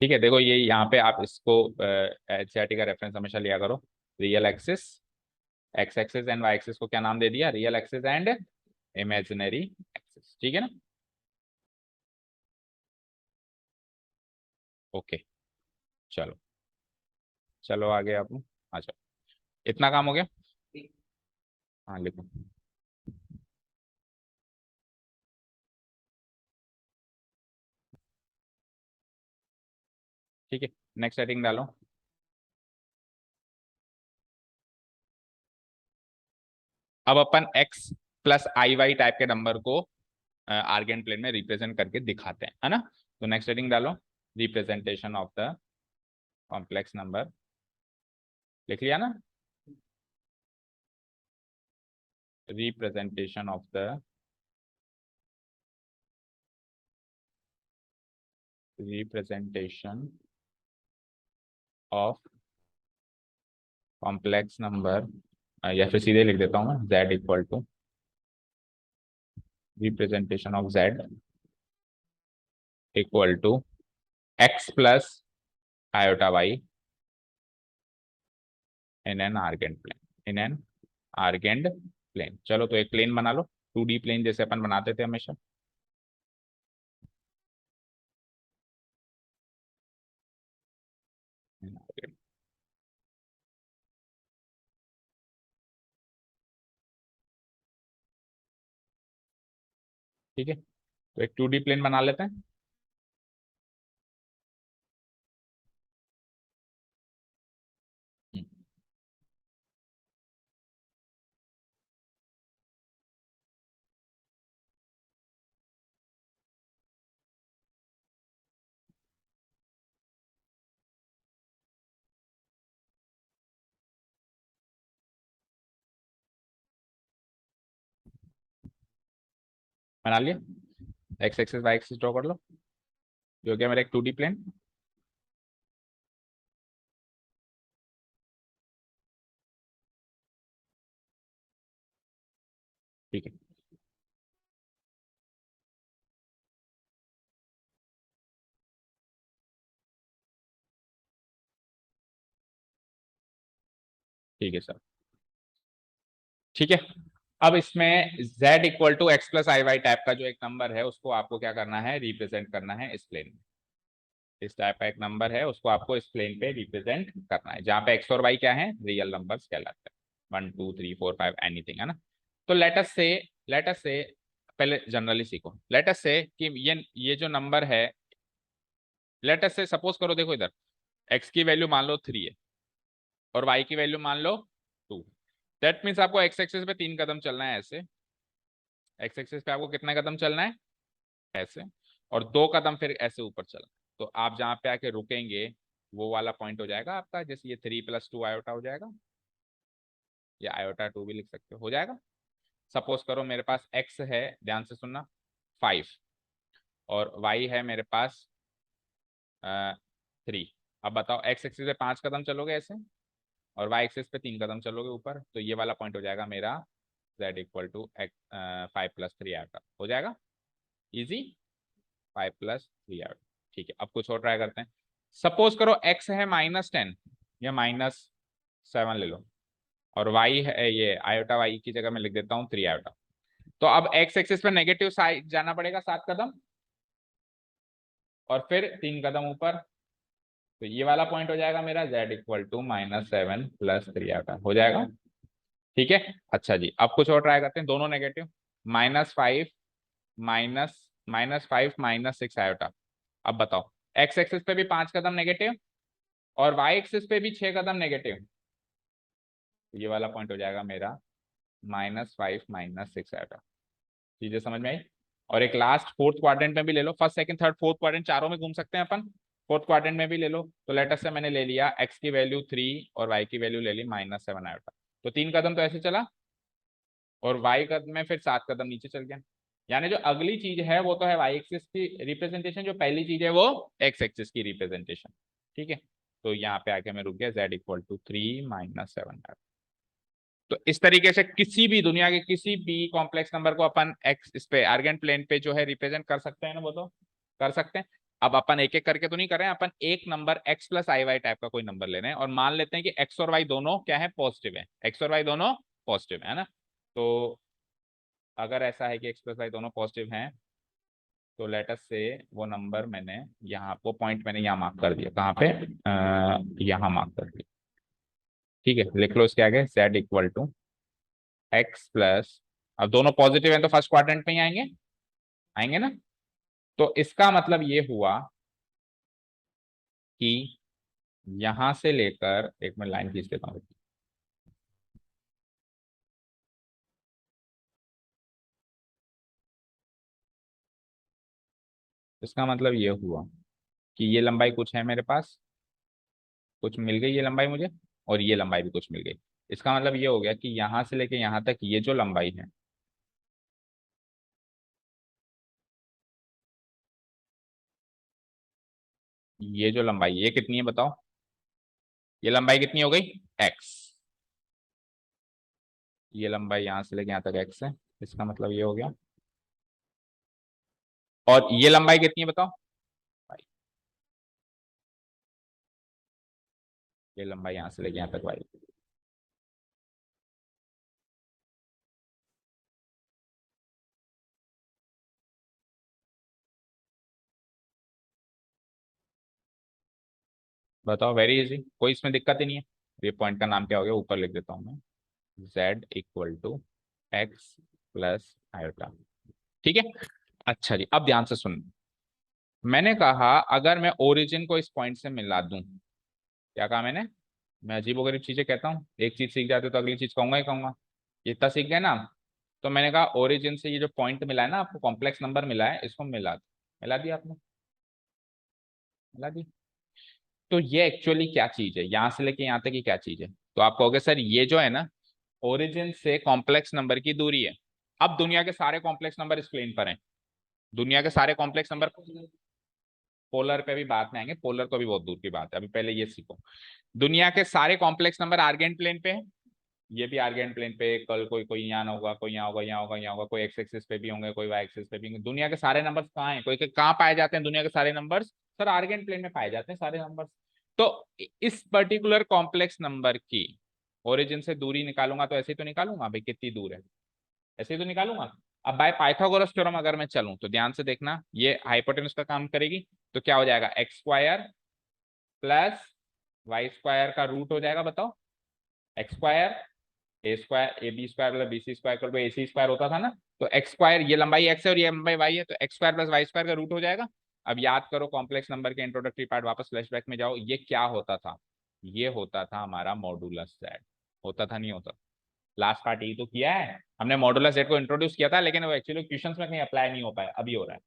ठीक है, देखो ये यहाँ पे आप इसको एनसीईआरटी का रेफरेंस हमेशा लिया करो। Real axis, X axis and Y axis को क्या नाम दे दिया? Real axis and imaginary axis. ठीक है ना? ओके, चलो चलो आगे आप। अच्छा, इतना काम हो गया? हाँ लिखो। ठीक है, नेक्स्ट सेटिंग डालो। अब अपन एक्स प्लस आई वाई टाइप के नंबर को आर्गेंट प्लेन में रिप्रेजेंट करके दिखाते हैं, है ना? तो नेक्स्ट सेटिंग डालो। Representation of the complex number, लिख लिया ना? Representation of the representation of complex number, या फिर सीधे लिख देता हूँ मैं, z equal to representation of z equal to X plus iota Y in an Argand plane, in an Argand plane. चलो तो एक प्लेन बना लो, 2D प्लेन जैसे अपन बनाते थे हमेशा। ठीक है, तो एक 2D प्लेन बना लेते हैं। बना लिया, X axis Y axis draw कर लो, जो कि है मेरा एक 2D प्लेन। ठीक है, ठीक है सर। ठीक है, अब इसमें z equal to X plus I Y type का जो एक नंबर है उसको आपको क्या करना है? रिप्रेजेंट करना है इस प्लेन में। इस टाइप का एक नंबर है, उसको आपको इस प्लेन पे रिप्रेजेंट करना है, जहां पे एक्स और वाई क्या है? रियल नंबर्स कहलाते हैं, 1 2 3 4 5 एनीथिंग, है ना? तो लेट अस से पहले जनरली सीखो। लेट अस से कि ये जो नंबर है, लेट अस से सपोज करो, देखो इधर एक्स की वैल्यू मान लो 3 है और वाई की वैल्यू मान लो 2। दैट मीन्स आपको एक्स एक्सिस पे 3 कदम चलना है ऐसे, एक्स एक्सिस पे आपको कितना कदम चलना है? ऐसे, और 2 कदम फिर ऐसे ऊपर चलना है। तो आप जहाँ पे आके रुकेंगे वो वाला पॉइंट हो जाएगा आपका, जैसे ये 3 + 2 आयोटा हो जाएगा, या आयोटा 2 भी लिख सकते हो जाएगा। सपोज करो मेरे पास एक्स है, ध्यान से सुनना, 5, और वाई है मेरे पास 3। अब बताओ, एक्स एक्सिस पे 5 कदम चलोगे ऐसे, और वाई एक्सिस पे 3 कदम चलोगे ऊपर, तो ये वाला पॉइंट हो जाएगा मेरा z इक्वल टू 5 + 3 आयोटा हो जाएगा। Easy, 5 + 3 iota. ठीक है, अब कुछ और ट्राई करते हैं। सपोज करो एक्स है -10 या -7 ले लो, और वाई है, ये आयोटा वाई की जगह मैं लिख देता हूँ 3 आयोटा। तो अब एक्स एक्सिस पे नेगेटिव साइड जाना पड़ेगा 7 कदम, और फिर 3 कदम ऊपर, तो ये वाला पॉइंट हो जाएगा मेरा z इक्वल टू -7 + 3 आयोटा हो जाएगा। ठीक है, अच्छा जी, अब कुछ और ट्राई करते हैं, दोनों नेगेटिव, -5 -5 -6 आयोटा। अब बताओ, x एक्सिस पे भी 5 कदम नेगेटिव और y एक्सिस पे भी 6 कदम नेगेटिव, ये वाला पॉइंट हो जाएगा मेरा -5 -6 आयोटा। चीजें समझ में आई। और एक लास्ट फोर्थ क्वाड्रेंट में भी ले लो, first second third fourth quadrant चारों में घूम सकते हैं अपन, फोर्थ क्वाड्रेंट में भी ले लो। तो लेटर से मैंने ले लिया x की वैल्यू 3 और y की वैल्यू ले ली -7 आयोटा। तो 3 कदम तो ऐसे चला और y कदम में फिर 7 कदम नीचे चल गया। यानी जो अगली चीज है वो तो है y एक्सिस की रिप्रेजेंटेशन, जो पहली चीज है वो x एक्सिस की रिप्रेजेंटेशन। ठीक है, तो यहाँ पे आके मैं रुक गया, z इक्वल टू 3 -7। तो इस तरीके से किसी भी दुनिया के किसी भी कॉम्प्लेक्स नंबर को अपन एक्स इस पे आर्गेंट प्लेन पे जो है रिप्रेजेंट कर सकते हैं ना, वो तो कर सकते हैं। अब अपन एक एक करके तो नहीं कर रहे हैं, अपन एक नंबर x + iy टाइप का कोई नंबर ले रहे हैं और मान लेते हैं कि x और y दोनों क्या है, पॉजिटिव है, x और y दोनों पॉजिटिव है ना। तो अगर ऐसा है कि x + y दोनों पॉजिटिव हैं, तो लेटर से वो नंबर मैंने यहाँ, वो पॉइंट मैंने यहाँ मार्क कर दिया, कहाँ पे, यहाँ मार्क कर दिया। ठीक है, लिख लो इसके आगे z equal to x plus, अब दोनों पॉजिटिव हैं तो फर्स्ट क्वाड्रेंट में ही आएंगे, आएंगे ना। तो इसका मतलब ये हुआ कि यहां से लेकर, एक मिनट लाइन खींच देता हूँ, इसका मतलब ये हुआ कि ये लंबाई कुछ है मेरे पास, कुछ मिल गई ये लंबाई मुझे, और ये लंबाई भी कुछ मिल गई। इसका मतलब ये हो गया कि यहां से लेके यहां तक ये जो लंबाई है, ये जो लंबाई, ये कितनी है बताओ, ये लंबाई कितनी हो गई, x। ये लंबाई यहां से लेके यहां तक x है, इसका मतलब ये हो गया। और ये लंबाई कितनी है बताओ, ये लंबाई यहां से लेके यहां तक y। बताओ, वेरी इजी, कोई इसमें दिक्कत ही नहीं है। ये पॉइंट का नाम क्या हो गया, ऊपर लिख देता हूँ मैं, z equal to X plus iota. ठीक है, अच्छा जी, अब ध्यान से सुन, मैंने कहा अगर मैं ओरिजिन को इस पॉइंट से मिला दूं, क्या कहा मैंने, मैं अजीबोगरीब चीजें कहता हूँ, एक चीज सीख जाते हो तो अगली चीज कहूंगा ही कहूंगा, ये इतना सीख गए ना। तो मैंने कहा ओरिजिन से ये जो पॉइंट मिला है ना आपको, कॉम्प्लेक्स नंबर मिला है, इसको मिला दो। मिला दिया आपने, मिला दी। तो ये एक्चुअली क्या चीज है, यहां से लेके यहां तक की क्या चीज है। तो आप कहोगे सर ये जो है ना, ओरिजिन से कॉम्प्लेक्स नंबर की दूरी है। अब दुनिया के सारे कॉम्प्लेक्स नंबर इस प्लेन पर हैं, दुनिया के सारे कॉम्प्लेक्स नंबर, पोलर पे भी बात में आएंगे, पोलर तो भी बहुत दूर की बात है, अभी पहले ये सीखो। दुनिया के सारे कॉम्प्लेक्स नंबर आर्गेंट प्लेन पे है, ये भी आर्गेंट प्लेन पे, कल कोई कोई यहाँ होगा, कोई यहाँ होगा, यहाँ होगा, यहाँ होगा, कोई एक्स एक्सिस पे भी होंगे, कोई वाई एक्सिस पे भी होंगे। दुनिया के सारे नंबर्स कहाँ हैं, कोई कहाँ पाए जाते हैं दुनिया के सारे नंबर्स, सर आर्गेंट प्लेन में पाए जाते हैं सारे नंबर्स। तो इस पर्टिकुलर कॉम्प्लेक्स नंबर की ओरिजिन से दूरी निकालूंगा तो ऐसे ही तो निकालूंगा भाई, कितनी दूर है, ऐसे ही तो निकालूंगा। अब बाय पाइथागोरस थ्योरम अगर मैं चलूं तो ध्यान से देखना, ये हाइपोटेन्यूज का काम करेगी। तो क्या हो जाएगा, X square plus Y square का रूट हो जाएगा, बताओ, X square A square, A B square मतलब B C square, A C square होता था ना। तो एक्स स्क्वायर, ये लंबाई एक्स है और ये लंबाई वाई है, तो X square plus Y square का रूट हो जाएगा। अब याद करो कॉम्प्लेक्स नंबर के इंट्रोडक्टरी पार्ट, वापस फ्लैशबैक में जाओ, ये क्या होता था, ये होता था हमारा मॉडुलस जेड, होता था नहीं होता, लास्ट पार्ट यही तो किया है हमने, मॉडुलस जेड को इंट्रोड्यूस किया था, लेकिन वो एक्चुअली क्वेश्चंस में कहीं अप्लाई नहीं हो पाया, अभी हो रहा है।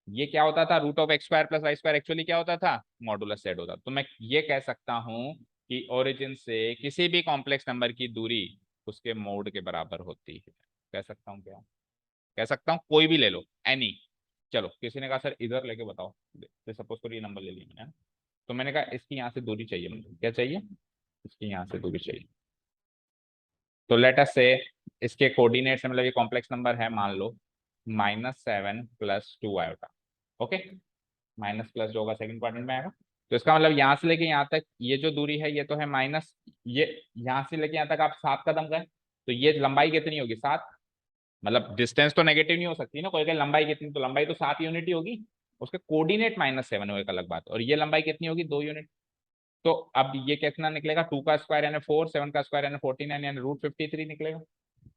ये क्या होता था, root of x square plus Y square, actually क्या होता था, मॉडुलस जेड होता। तो मैं ये कह सकता हूं कि ओरिजिन से किसी भी कॉम्प्लेक्स नंबर की दूरी उसके मोड के बराबर होती है। कह सकता हूँ क्या, कह सकता हूँ, कोई भी ले लो, एनी। चलो किसी ने कहा सर इधर लेके बताओ, तो सपोज करो ये नंबर ले लिया मैंने, तो मैंने कहा इसकी यहाँ से दूरी चाहिए मुझे, क्या चाहिए, इसकी यहाँ से दूरी चाहिए। तो लेट अस से इसके कोऑर्डिनेट्स मतलब ये कॉम्प्लेक्स नंबर है, मान लो -7 + 2 आयोटा। ओके, माइनस प्लस जो होगा सेकंड क्वाड्रेंट में आएगा। तो इसका मतलब यहाँ से लेके यहाँ तक ये जो दूरी है ये तो है माइनस, ये यहाँ से लेके यहाँ तक आप 7 कदम गए, तो ये लंबाई कितनी होगी, 7। मतलब डिस्टेंस तो नेगेटिव नहीं हो सकती ना, कोई कहे लंबाई कितनी, तो लंबाई तो 7 यूनिट ही होगी। उसके कोऑर्डिनेट -7 हो, एक अलग बात। और ये लंबाई कितनी होगी, 2 यूनिट। तो अब ये कितना निकलेगा, 2 का स्क्वायर यानी 4, 7 का स्क्वायर यानी 49 यानी √53 निकलेगा।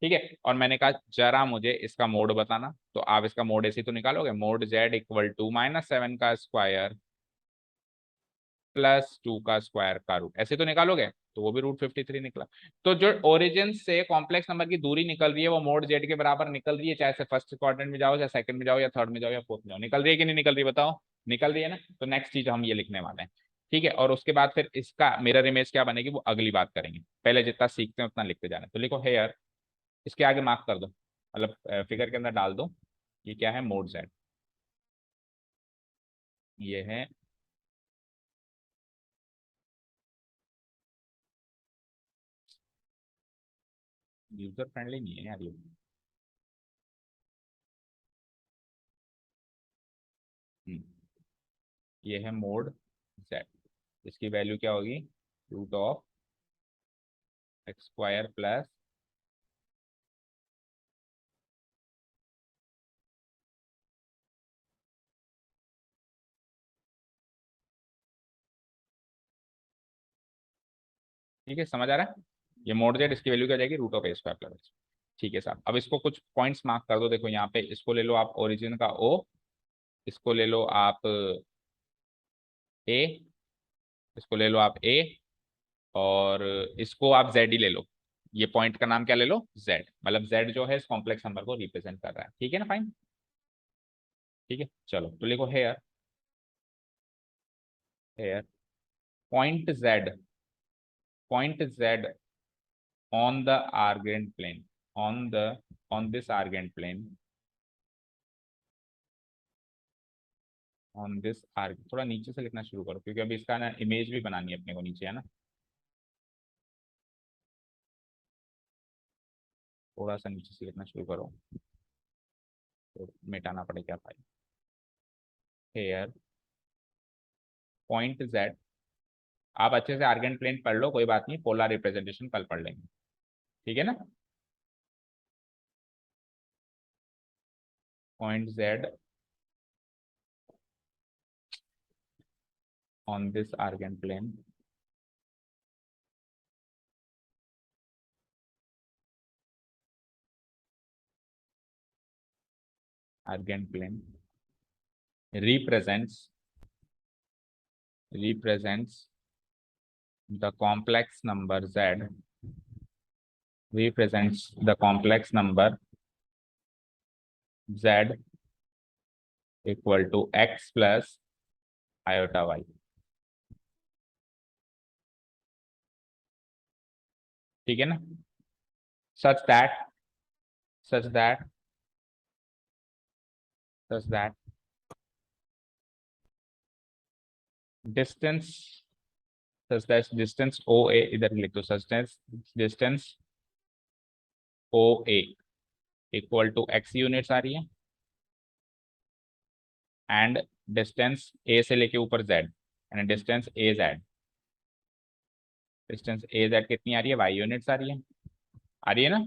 ठीक है, और मैंने कहा जरा मुझे इसका मोड बताना, तो आप इसका मोड ऐसे तो निकालोगे, मोड z इक्वल टू -7 का स्क्वायर +2 का स्क्वायर का रूट, ऐसे तो निकालोगे, तो वो भी √53 निकला। तो जो ओरिजिन से कॉम्प्लेक्स नंबर की दूरी निकल रही है वो मोड z के बराबर निकल रही है, चाहे से फर्स्ट क्वाड्रेंट में जाओ, चाहे सेकंड में जाओ, या थर्ड में जाओ, या फोर्थ में जाओ, निकल रही है कि नहीं निकल रही, बताओ। निकल रही है ना, तो नेक्स्ट चीज हम ये लिखने वाले हैं। ठीक है, और उसके बाद फिर इसका मिरर इमेज क्या बनेगी वो अगली बात करेंगे, पहले जितना सीखते हैं उतना लिखते जाना। तो लिखो हेयर, इसके आगे मार्क कर दो, मतलब फिगर के अंदर डाल दो, ये क्या है, मोड z, ये है यूजर फ्रेंडली नहीं है यार ये। हम्म, ये है मोड z, इसकी वैल्यू क्या होगी, √x² प्लस, ठीक है समझ आ रहा है, ये मोड z, इसकी वैल्यू क्या जाएगी, √a² प्लस। ठीक है साहब, अब इसको कुछ पॉइंट्स मार्क कर दो, देखो यहाँ पे इसको ले लो आप ओरिजिन का o, इसको ले लो आप a, इसको ले लो आप a, और इसको आप z ही ले लो, ये पॉइंट का नाम क्या ले लो, z, मतलब z जो है इस कॉम्प्लेक्स नंबर को रिप्रेजेंट कर रहा है। ठीक है ना, फाइन। ठीक है, चलो तो लिखो here, here point z, point z on the argand plane, on the, on this argand plane, on this arg, थोड़ा नीचे से लिखना शुरू करो क्योंकि अभी इसका ना इमेज भी बनानी है अपने को नीचे, है ना, थोड़ा सा नीचे से लिखना शुरू करो, तो मिटाना पड़ेगा फाइल। हेयर पॉइंट z, आप अच्छे से आर्गेंट प्लेन पढ़ लो, कोई बात नहीं, पोलर रिप्रेजेंटेशन कल पढ़ लेंगे, ठीक है ना। Point z on this argand plane, argand plane represents, represents the complex number z, represents the complex number z equal to x plus iota y। ठीक है ना, such that, such that, such that distance, such that distance OA, इधर लिख दो, such that distance OA equal to x units आ रही है, and distance a से लेके ऊपर z, and distance AZ, distance AZ कितनी आ रही है, y यूनिट्स आ रही है ना।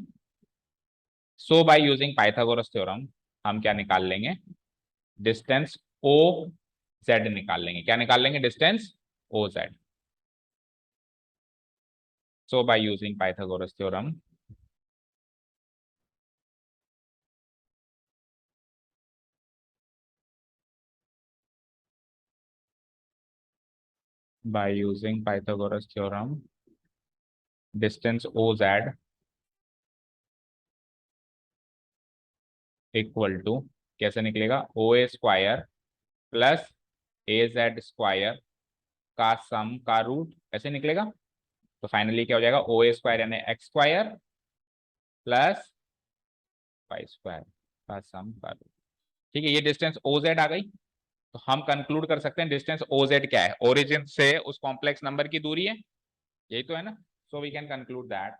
सो बाय यूजिंग पाइथागोरस थ्योरम हम क्या निकाल लेंगे, डिस्टेंस OZ निकाल लेंगे, क्या निकाल लेंगे, distance OZ। So by using Pythagoras theorem, by using Pythagoras theorem, distance OZ equal to, कैसे निकलेगा, OA² प्लस AZ² का सम का रूट, ऐसे निकलेगा। तो फाइनली क्या हो जाएगा, OA² यानी x² प्लस y² का सम का रूट। ठीक है, ये डिस्टेंस OZ आ गई, तो हम कंक्लूड कर सकते हैं डिस्टेंस OZ क्या है, ओरिजिन से उस कॉम्प्लेक्स नंबर की दूरी है, यही तो है ना। So we can conclude that,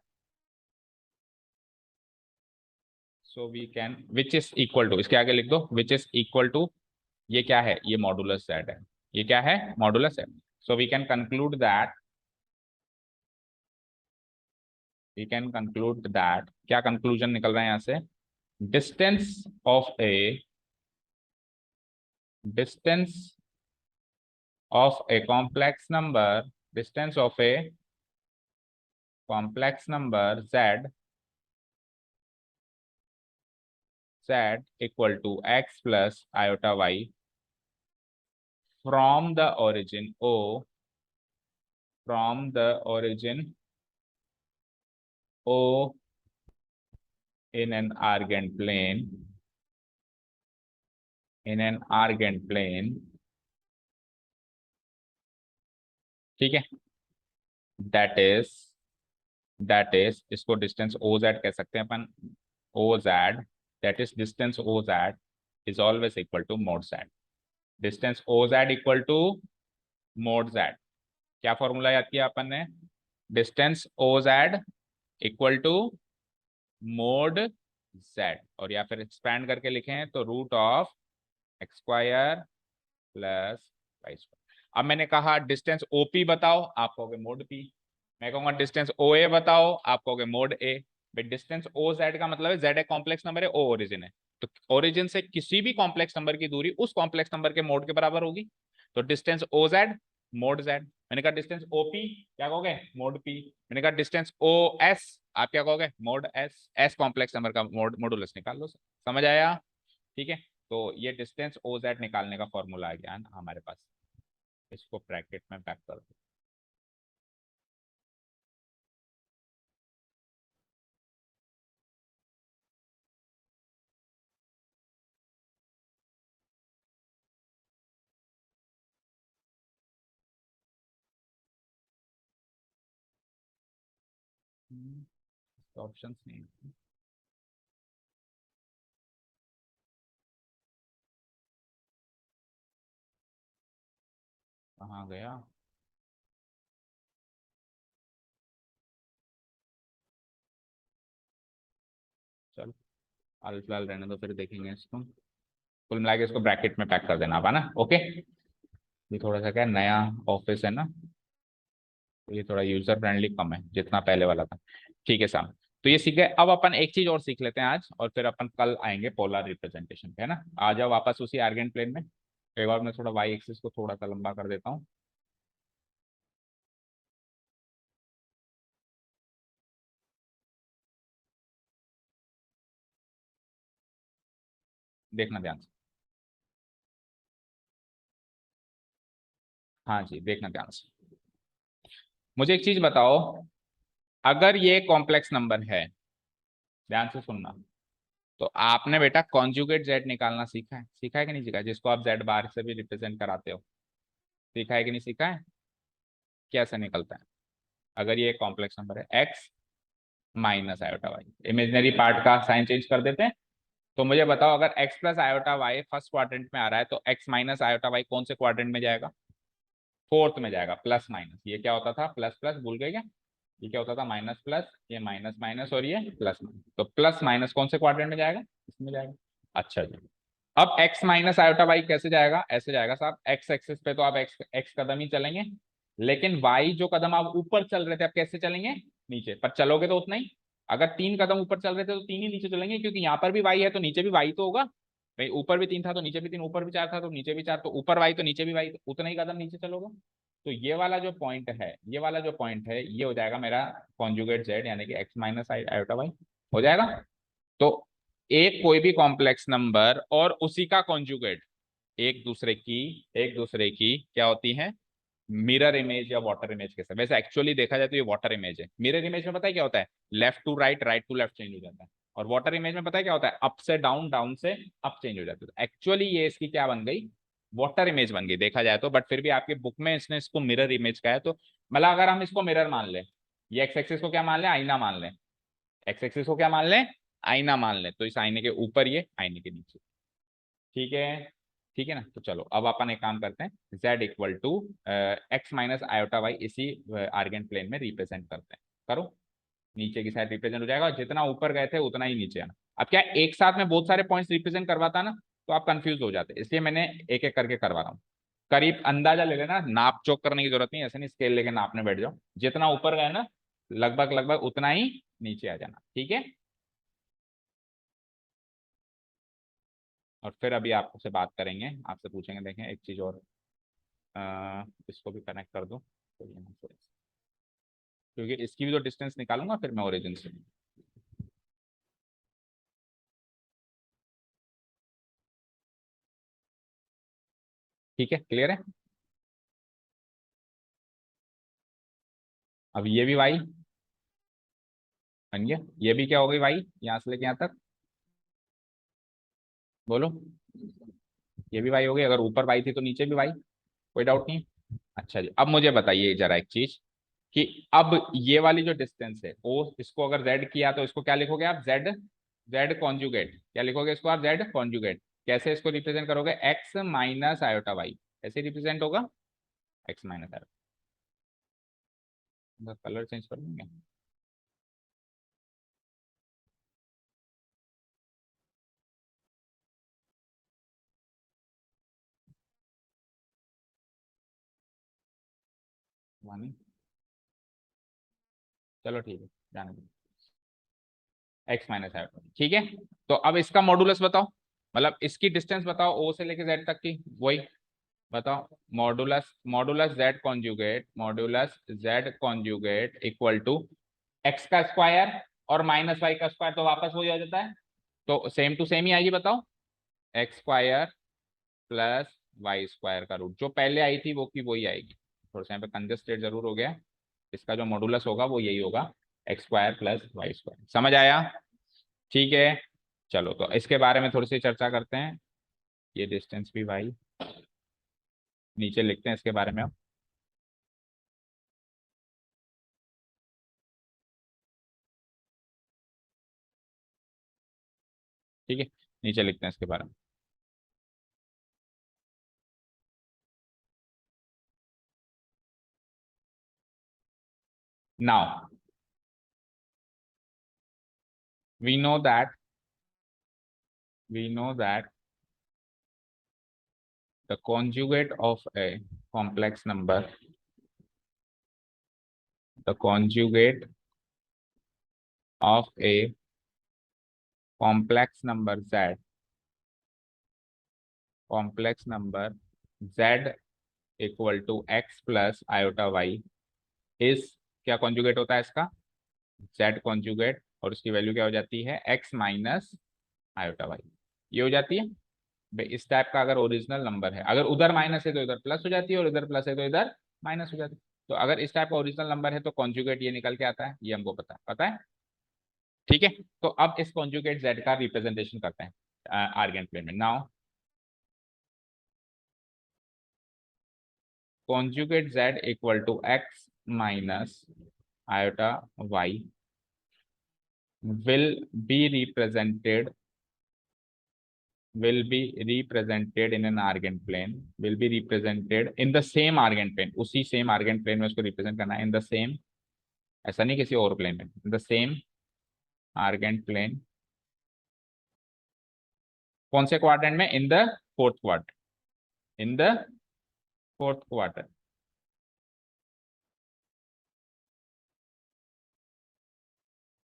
so we can, which is equal to, इसके आगे लिख दो विच इज इक्वल टू, ये क्या है, ये मॉडुलस z है, ये क्या है, modulus z। So we can conclude that, we can conclude that, क्या कंक्लूजन निकल रहा है यहां से, distance of a, distance of a complex number, distance of a complex number z equal to x plus iota y from the origin O, from the origin O in an argand plane, in an argand plane, ठीक है, that is इसको distance O Z कह सकते हैं अपन, O Z, that is distance O Z is always equal to mod z, distance O Z equal to mod Z. क्या formula याद किया अपन ने, distance O Z equal to mod z, और या फिर एक्सपैंड करके लिखें तो root of x square plus Y square. अब मैंने कहा डिस्टेंस ओपी बताओ, आप कहोगे मोड पी, मैं कहूंगा डिस्टेंस ओ ए बताओ, आप कहोगे मोड ए। भाई डिस्टेंस ओ जेड का मतलब है जेड एक कॉम्प्लेक्स नंबर है, ओ ओरिजिन है, तो ओरिजिन से किसी भी कॉम्प्लेक्स नंबर की दूरी उस कॉम्प्लेक्स नंबर के मोड के बराबर होगी, तो distance O Z mod Z. मैंने कहा डिस्टेंस ओपी क्या कहोगे, मोड पी। मैंने कहा डिस्टेंस ओ एस, आप क्या कहोगे, mode S, S complex number का मॉडुलस निकाल लो, समझ आया, ठीक है। तो ये डिस्टेंस ओ जेड निकालने का फॉर्मूला आ गया ना हमारे पास, इसको ब्रैकेट में पैक कर दो। ऑप्शंस नहीं, कहाँ गया, चल हाल फिलहाल रहने दो, फिर देखेंगे इसको। कुल मिला के इसको ब्रैकेट में पैक कर देना आप, है ना, ओके। ये थोड़ा सा क्या नया ऑफिस है ना, तो ये थोड़ा यूजर फ्रेंडली कम है जितना पहले वाला था, ठीक है साहब। तो ये सीख गए, अब अपन एक चीज और सीख लेते हैं आज, और फिर अपन कल आएंगे पोलर रिप्रेजेंटेशन पे, है ना। आ जाओ वापस उसी आर्गेन प्लेन में, एक बार मैं थोड़ा वाई एक्सिस को थोड़ा सा लंबा कर देता हूँ। देखना ध्यान से, हाँ जी देखना ध्यान से। मुझे एक चीज बताओ, अगर ये कॉम्प्लेक्स नंबर है, ध्यान से सुनना, तो आपने बेटा कॉन्जुगेट जेड निकालना सीखा है कि नहीं सीखा है, जिसको आप जेड बार से भी रिप्रेजेंट कराते हो, सीखा है कि नहीं सीखा है, कैसे निकलता है। अगर ये कॉम्प्लेक्स नंबर है X minus iota Y, imaginary part का साइन चेंज कर देते हैं, तो मुझे बताओ अगर X plus iota Y first quadrant में आ रहा है, तो एक्स माइनस आयोटा वाई कौन से क्वाड्रेंट में जाएगा, फोर्थ में जाएगा। प्लस माइनस, ये क्या होता था, प्लस प्लस भूल गए क्या, ये क्या होता था, माइनस प्लस, ये माइनस माइनस और ये प्लस माइनस, तो प्लस माइनस कौन से क्वाड्रेंट में जाएगा, इसमें जाएगा। अच्छा जी, अब x माइनस आयोटा वाई कैसे जाएगा, ऐसे जाएगा साहब, x एक्सिस पे तो आप x कदम ही चलेंगे, लेकिन y जो कदम आप ऊपर चल रहे थे आप कैसे चलेंगे, नीचे, पर चलोगे तो उतना ही। अगर 3 कदम ऊपर चल रहे थे तो 3 ही नीचे चलेंगे, क्योंकि यहाँ पर भी y है तो नीचे भी y तो होगा भाई, ऊपर भी 3 था तो नीचे भी 3, ऊपर भी 4 था तो नीचे भी 4, तो ऊपर y तो नीचे भी y, तो उतना ही कदम नीचे चलोगे। तो ये वाला जो पॉइंट है, ये वाला जो पॉइंट है, ये हो जाएगा मेरा कॉन्जुगेट जेड, यानी कि एक्स माइनस आयोटा वाई हो जाएगा। तो एक कोई भी कॉम्प्लेक्स नंबर और उसी का कॉन्जुगेट एक दूसरे की क्या होती है, मिरर इमेज या वाटर इमेज के साथ। वैसे एक्चुअली देखा जाए तो ये वाटर इमेज है, मिरर इमेज में पता है क्या होता है, left to right, right to left change हो जाता है, और वाटर इमेज में पता है क्या होता है, अप से डाउन, डाउन से अप चेंज हो जाता है। एक्चुअली ये इसकी क्या बन गई, वाटर इमेज बन गई देखा जाए तो, बट फिर भी आपके बुक में इसने इसको मिरर इमेज का है, तो मतलब अगर हम इसको मिरर मान लें, ये एक्स एक्सिस को क्या मान लें, आईना मान लें, एक्स एक्सिस को क्या मान लें, आईना मान लें, तो इस आईने के ऊपर ये, आईने के नीचे, ठीक है, ठीक है ना। तो चलो अब अपन एक काम करते हैं, z equal to X minus iota Y इसी आर्गेन प्लेन में रिप्रेजेंट करते हैं, करो, नीचे की साइड रिप्रेजेंट हो जाएगा, और जितना ऊपर गए थे उतना ही नीचे आना। अब क्या एक साथ में बहुत सारे पॉइंट्स रिप्रेजेंट करवाता ना, तो आप कंफ्यूज हो जाते, इसलिए मैंने एक एक करके करवा रहा हूँ। करीब अंदाजा ले लेना, नाप चोक करने की जरूरत नहीं, ऐसे नहीं स्केल लेके नापने बैठ जाओ, जितना ऊपर गए ना लगभग लगभग उतना ही नीचे आ जाना, ठीक है। और फिर अभी आपसे बात करेंगे, आपसे पूछेंगे, देखें एक चीज और, इसको भी कनेक्ट कर दो। तो यहाँ से क्योंकि इसकी भी तो डिस्टेंस निकालूंगा फिर मैं ओरिजिन से। ठीक है, क्लियर है। अब ये भी वाई बन गया, ये भी क्या हो गई वाई, यहाँ से लेके यहाँ तक बोलो। ये भी वाई हो गई, अगर ऊपर वाई थी तो नीचे भी वाई, कोई डाउट नहीं। अच्छा जी, अब मुझे बताइए जरा एक चीज कि अब ये वाली जो डिस्टेंस है ओ, इसको अगर जेड किया तो इसको क्या लिखोगे आप, जेड, जेड कॉन्जुगेट, क्या लिखोगे इसको आप, जेड कॉन्जुगेट। कैसे इसको रिप्रेजेंट करोगे, एक्स माइनस आयोटा वाई, ऐसे रिप्रेजेंट होगा, x minus iota. Colour change कर देंगे। मानी, चलो ठीक है, जाने दो, एक्स माइनस आयोटा, ठीक है। तो अब इसका मॉडुलस बताओ, मतलब इसकी डिस्टेंस बताओ ओ से लेके जेड तक की, वही बताओ। Modulus, modulus Z conjugate, modulus Z conjugate equal to X का स्क्वायर और माइनस वाई का स्क्वायर, तो वापस वही आ जाता है, तो सेम टू सेम ही आएगी, बताओ। X square plus Y square का रूट, जो पहले आई थी वो की वही आएगी। थोड़ा सा यहाँ पे कंजस्टेड जरूर हो गया, इसका जो मॉडुलस होगा वो यही होगा, X square plus Y square, समझ आया। ठीक है, चलो तो इसके बारे में थोड़ी सी चर्चा करते हैं। ये डिस्टेंस भी भाई नीचे लिखते हैं इसके बारे में अब। ठीक है, नीचे लिखते हैं इसके बारे में। Now we know that, we know that the conjugate of a complex number, the conjugate of a complex number z, complex number z equal to X plus iota Y is, क्या कॉन्जुगेट होता है इसका, z conjugate, और उसकी value क्या हो जाती है, x माइनस आयोटा वाई, ये हो जाती है। भाई इस टाइप का अगर ओरिजिनल नंबर है, अगर उधर माइनस है तो इधर प्लस हो जाती है, और इधर प्लस है तो इधर माइनस हो जाती है। तो अगर इस टाइप का ओरिजिनल नंबर है तो कॉन्जुगेट ये निकल के आता है, ये हमको पता है। ठीक है, तो अब इस कॉन्जुगेट z का रिप्रेजेंटेशन करते हैं आर्गेन प्लेन में। Now conjugate z equal to x minus iota y will be represented, will be represented in an argand plane, will be represented in the same argand plane, उसी same argand plane में उसको represent करना है, in the same, ऐसा नहीं किसी और plane में, in the same argand plane, कौन से क्वाड्रेंट में, in the fourth quadrant, in the fourth quadrant,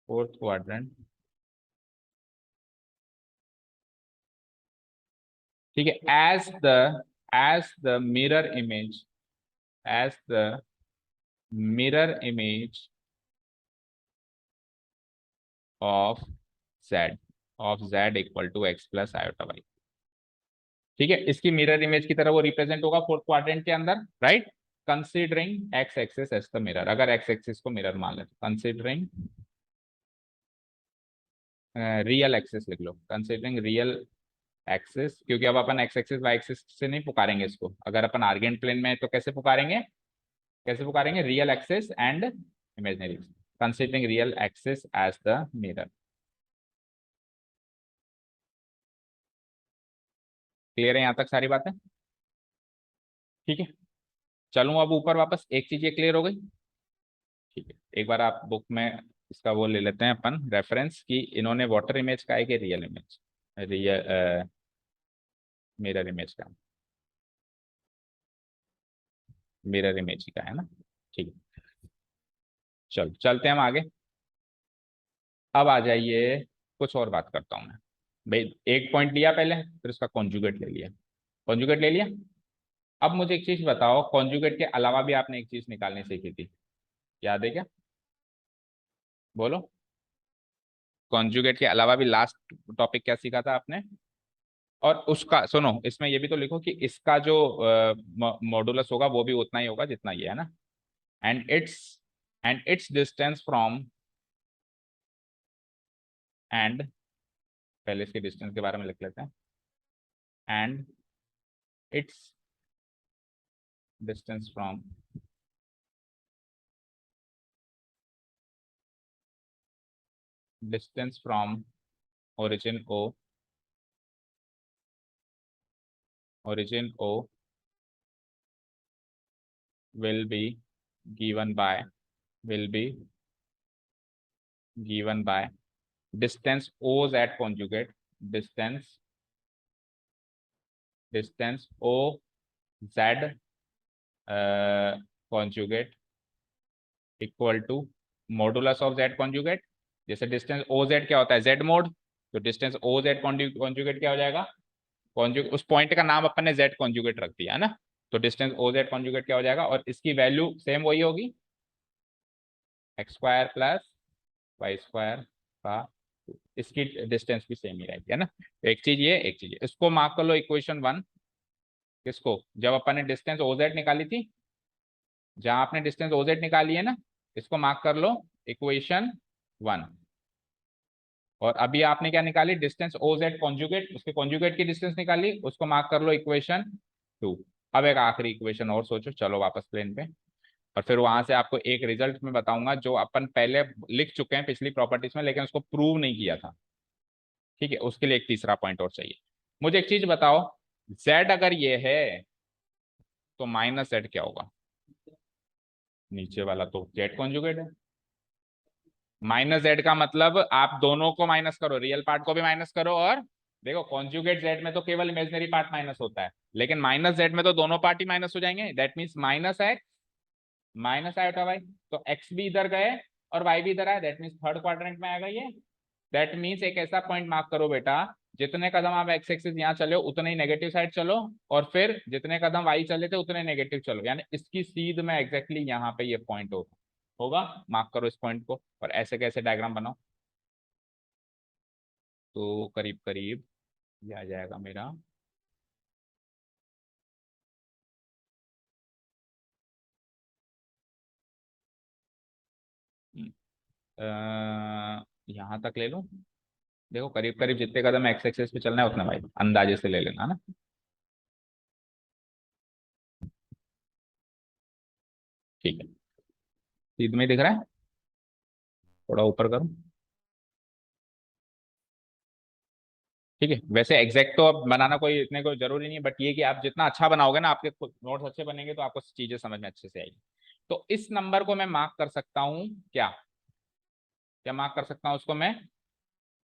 fourth quadrant. ठीक है, as the mirror image, as the mirror image of z, of z equal to X plus iota Y. ठीक है, इसकी mirror image की तरह वो represent होगा fourth quadrant के अंदर, right. Considering X axis as the mirror, अगर एक्स एक्सिस को मिरर मान ले, कंसीडरिंग रियल एक्सिस लिख लो, कंसीडरिंग रियल एक्सिस, क्योंकि अब अपन एक्स एक्सिस वाई एक्सिस से नहीं पुकारेंगे इसको, अगर अपन आर्गेंट प्लेन में तो कैसे पुकारेंगे, कैसे पुकारेंगे, real axis and imaginary, considering real axis as the mirror. Clear है यहाँ तक सारी बातें। ठीक है, चलूँ अब ऊपर वापस, एक चीज ये क्लियर हो गई। ठीक है, एक बार आप बुक में इसका वो ले लेते हैं अपन रेफरेंस कि इन्होंने वाटर इमेज का है कि real image, real mirror image का, मिरर इमेज का है ना। ठीक है, चलते हैं हम आगे। अब आ जाइए, कुछ और बात करता हूँ मैं। भाई एक पॉइंट लिया पहले, फिर उसका कॉन्जुगेट ले लिया, कॉन्जुगेट ले लिया। अब मुझे एक चीज बताओ, कॉन्जुगेट के अलावा भी आपने एक चीज निकालनी सीखी थी, याद है क्या? बोलो। कॉन्जुगेट के अलावा भी लास्ट टॉपिक क्या सीखा था आपने? और उसका सुनो, इसमें ये भी तो लिखो कि इसका जो मॉडुलस होगा वो भी उतना ही होगा जितना ये है ना। And its distance from, and पहले इसके डिस्टेंस के बारे में लिख लेते हैं। And its distance from origin O, origin O will be given by, will be given by distance O z conjugate, distance O z conjugate equal to modulus of z conjugate. जैसे distance O Z क्या होता है, z mod, तो distance O Z conjugate क्या हो जाएगा, conjugate उस point का नाम अपन ने z कॉन्जुगेट रख दिया है ना, तो डिस्टेंस ओ जेड कॉन्जुगेट क्या हो जाएगा, और इसकी वैल्यू सेम वही होगी, X square plus Y square का, इसकी डिस्टेंस भी सेम ही रहेगी है ना। तो एक चीज ये, एक चीज ये, इसको मार्क कर लो इक्वेशन 1। किसको? जब अपन ने डिस्टेंस ओजेड निकाली थी, जहां आपने डिस्टेंस ओजेड निकाली है ना, इसको मार्क कर लो इक्वेशन 1। और अभी आपने क्या निकाली, डिस्टेंस ओजेड कॉन्जुगेट, उसके कॉन्जुगेट की डिस्टेंस निकाली, उसको मार्क कर लो इक्वेशन 2। अब एक आखिरी इक्वेशन और सोचो, चलो वापस प्लेन पे, और फिर वहां से आपको एक रिजल्ट में बताऊंगा जो अपन पहले लिख चुके हैं पिछली प्रॉपर्टीज में, लेकिन उसको प्रूव नहीं किया था। ठीक है, उसके लिए एक तीसरा पॉइंट और चाहिए। मुझे एक चीज बताओ, z अगर ये है तो माइनस z क्या होगा? नीचे वाला तो z कॉन्जुगेट है। माइनस z का मतलब आप दोनों को माइनस करो, रियल पार्ट को भी माइनस करो, और देखो कॉन्जुगेट z में तो केवल इमेजिनरी पार्ट माइनस होता है, लेकिन माइनस z में तो दोनों पार्ट ही माइनस हो जाएंगे। That means minus X minus iota Y, तो x भी इधर गए और y भी इधर आए, दैट मीन्स थर्ड क्वाड्रेंट में आएगा ये। दैट मीन्स एक ऐसा पॉइंट मार्क करो बेटा, जितने कदम आप एक्स एक्सिस यहाँ चले उतने ही नेगेटिव साइड चलो, और फिर जितने कदम वाई चले थे उतने नेगेटिव चलो, यानी इसकी सीध में एग्जैक्टली यहाँ पे ये पॉइंट होगा। मार्क करो इस पॉइंट को, और ऐसे कैसे डायग्राम बनाओ, तो करीब करीब ये आ जाएगा मेरा। यहाँ तक ले लो, देखो करीब करीब जितने कदम एक्स एक्सिस पे चलना है उतना भाई अंदाजे से ले लेना ना। ठीक है, सीध में दिख रहा है, थोड़ा ऊपर करो। ठीक है, वैसे एग्जैक्ट तो अब बनाना कोई इतने को जरूरी नहीं है, बट ये कि आप जितना अच्छा बनाओगे ना, आपके नोट्स अच्छे बनेंगे तो आपको चीजें समझ में अच्छे से आएगी। तो इस नंबर को मैं मार्क कर सकता हूँ क्या, क्या मार्क कर सकता हूँ उसको मैं,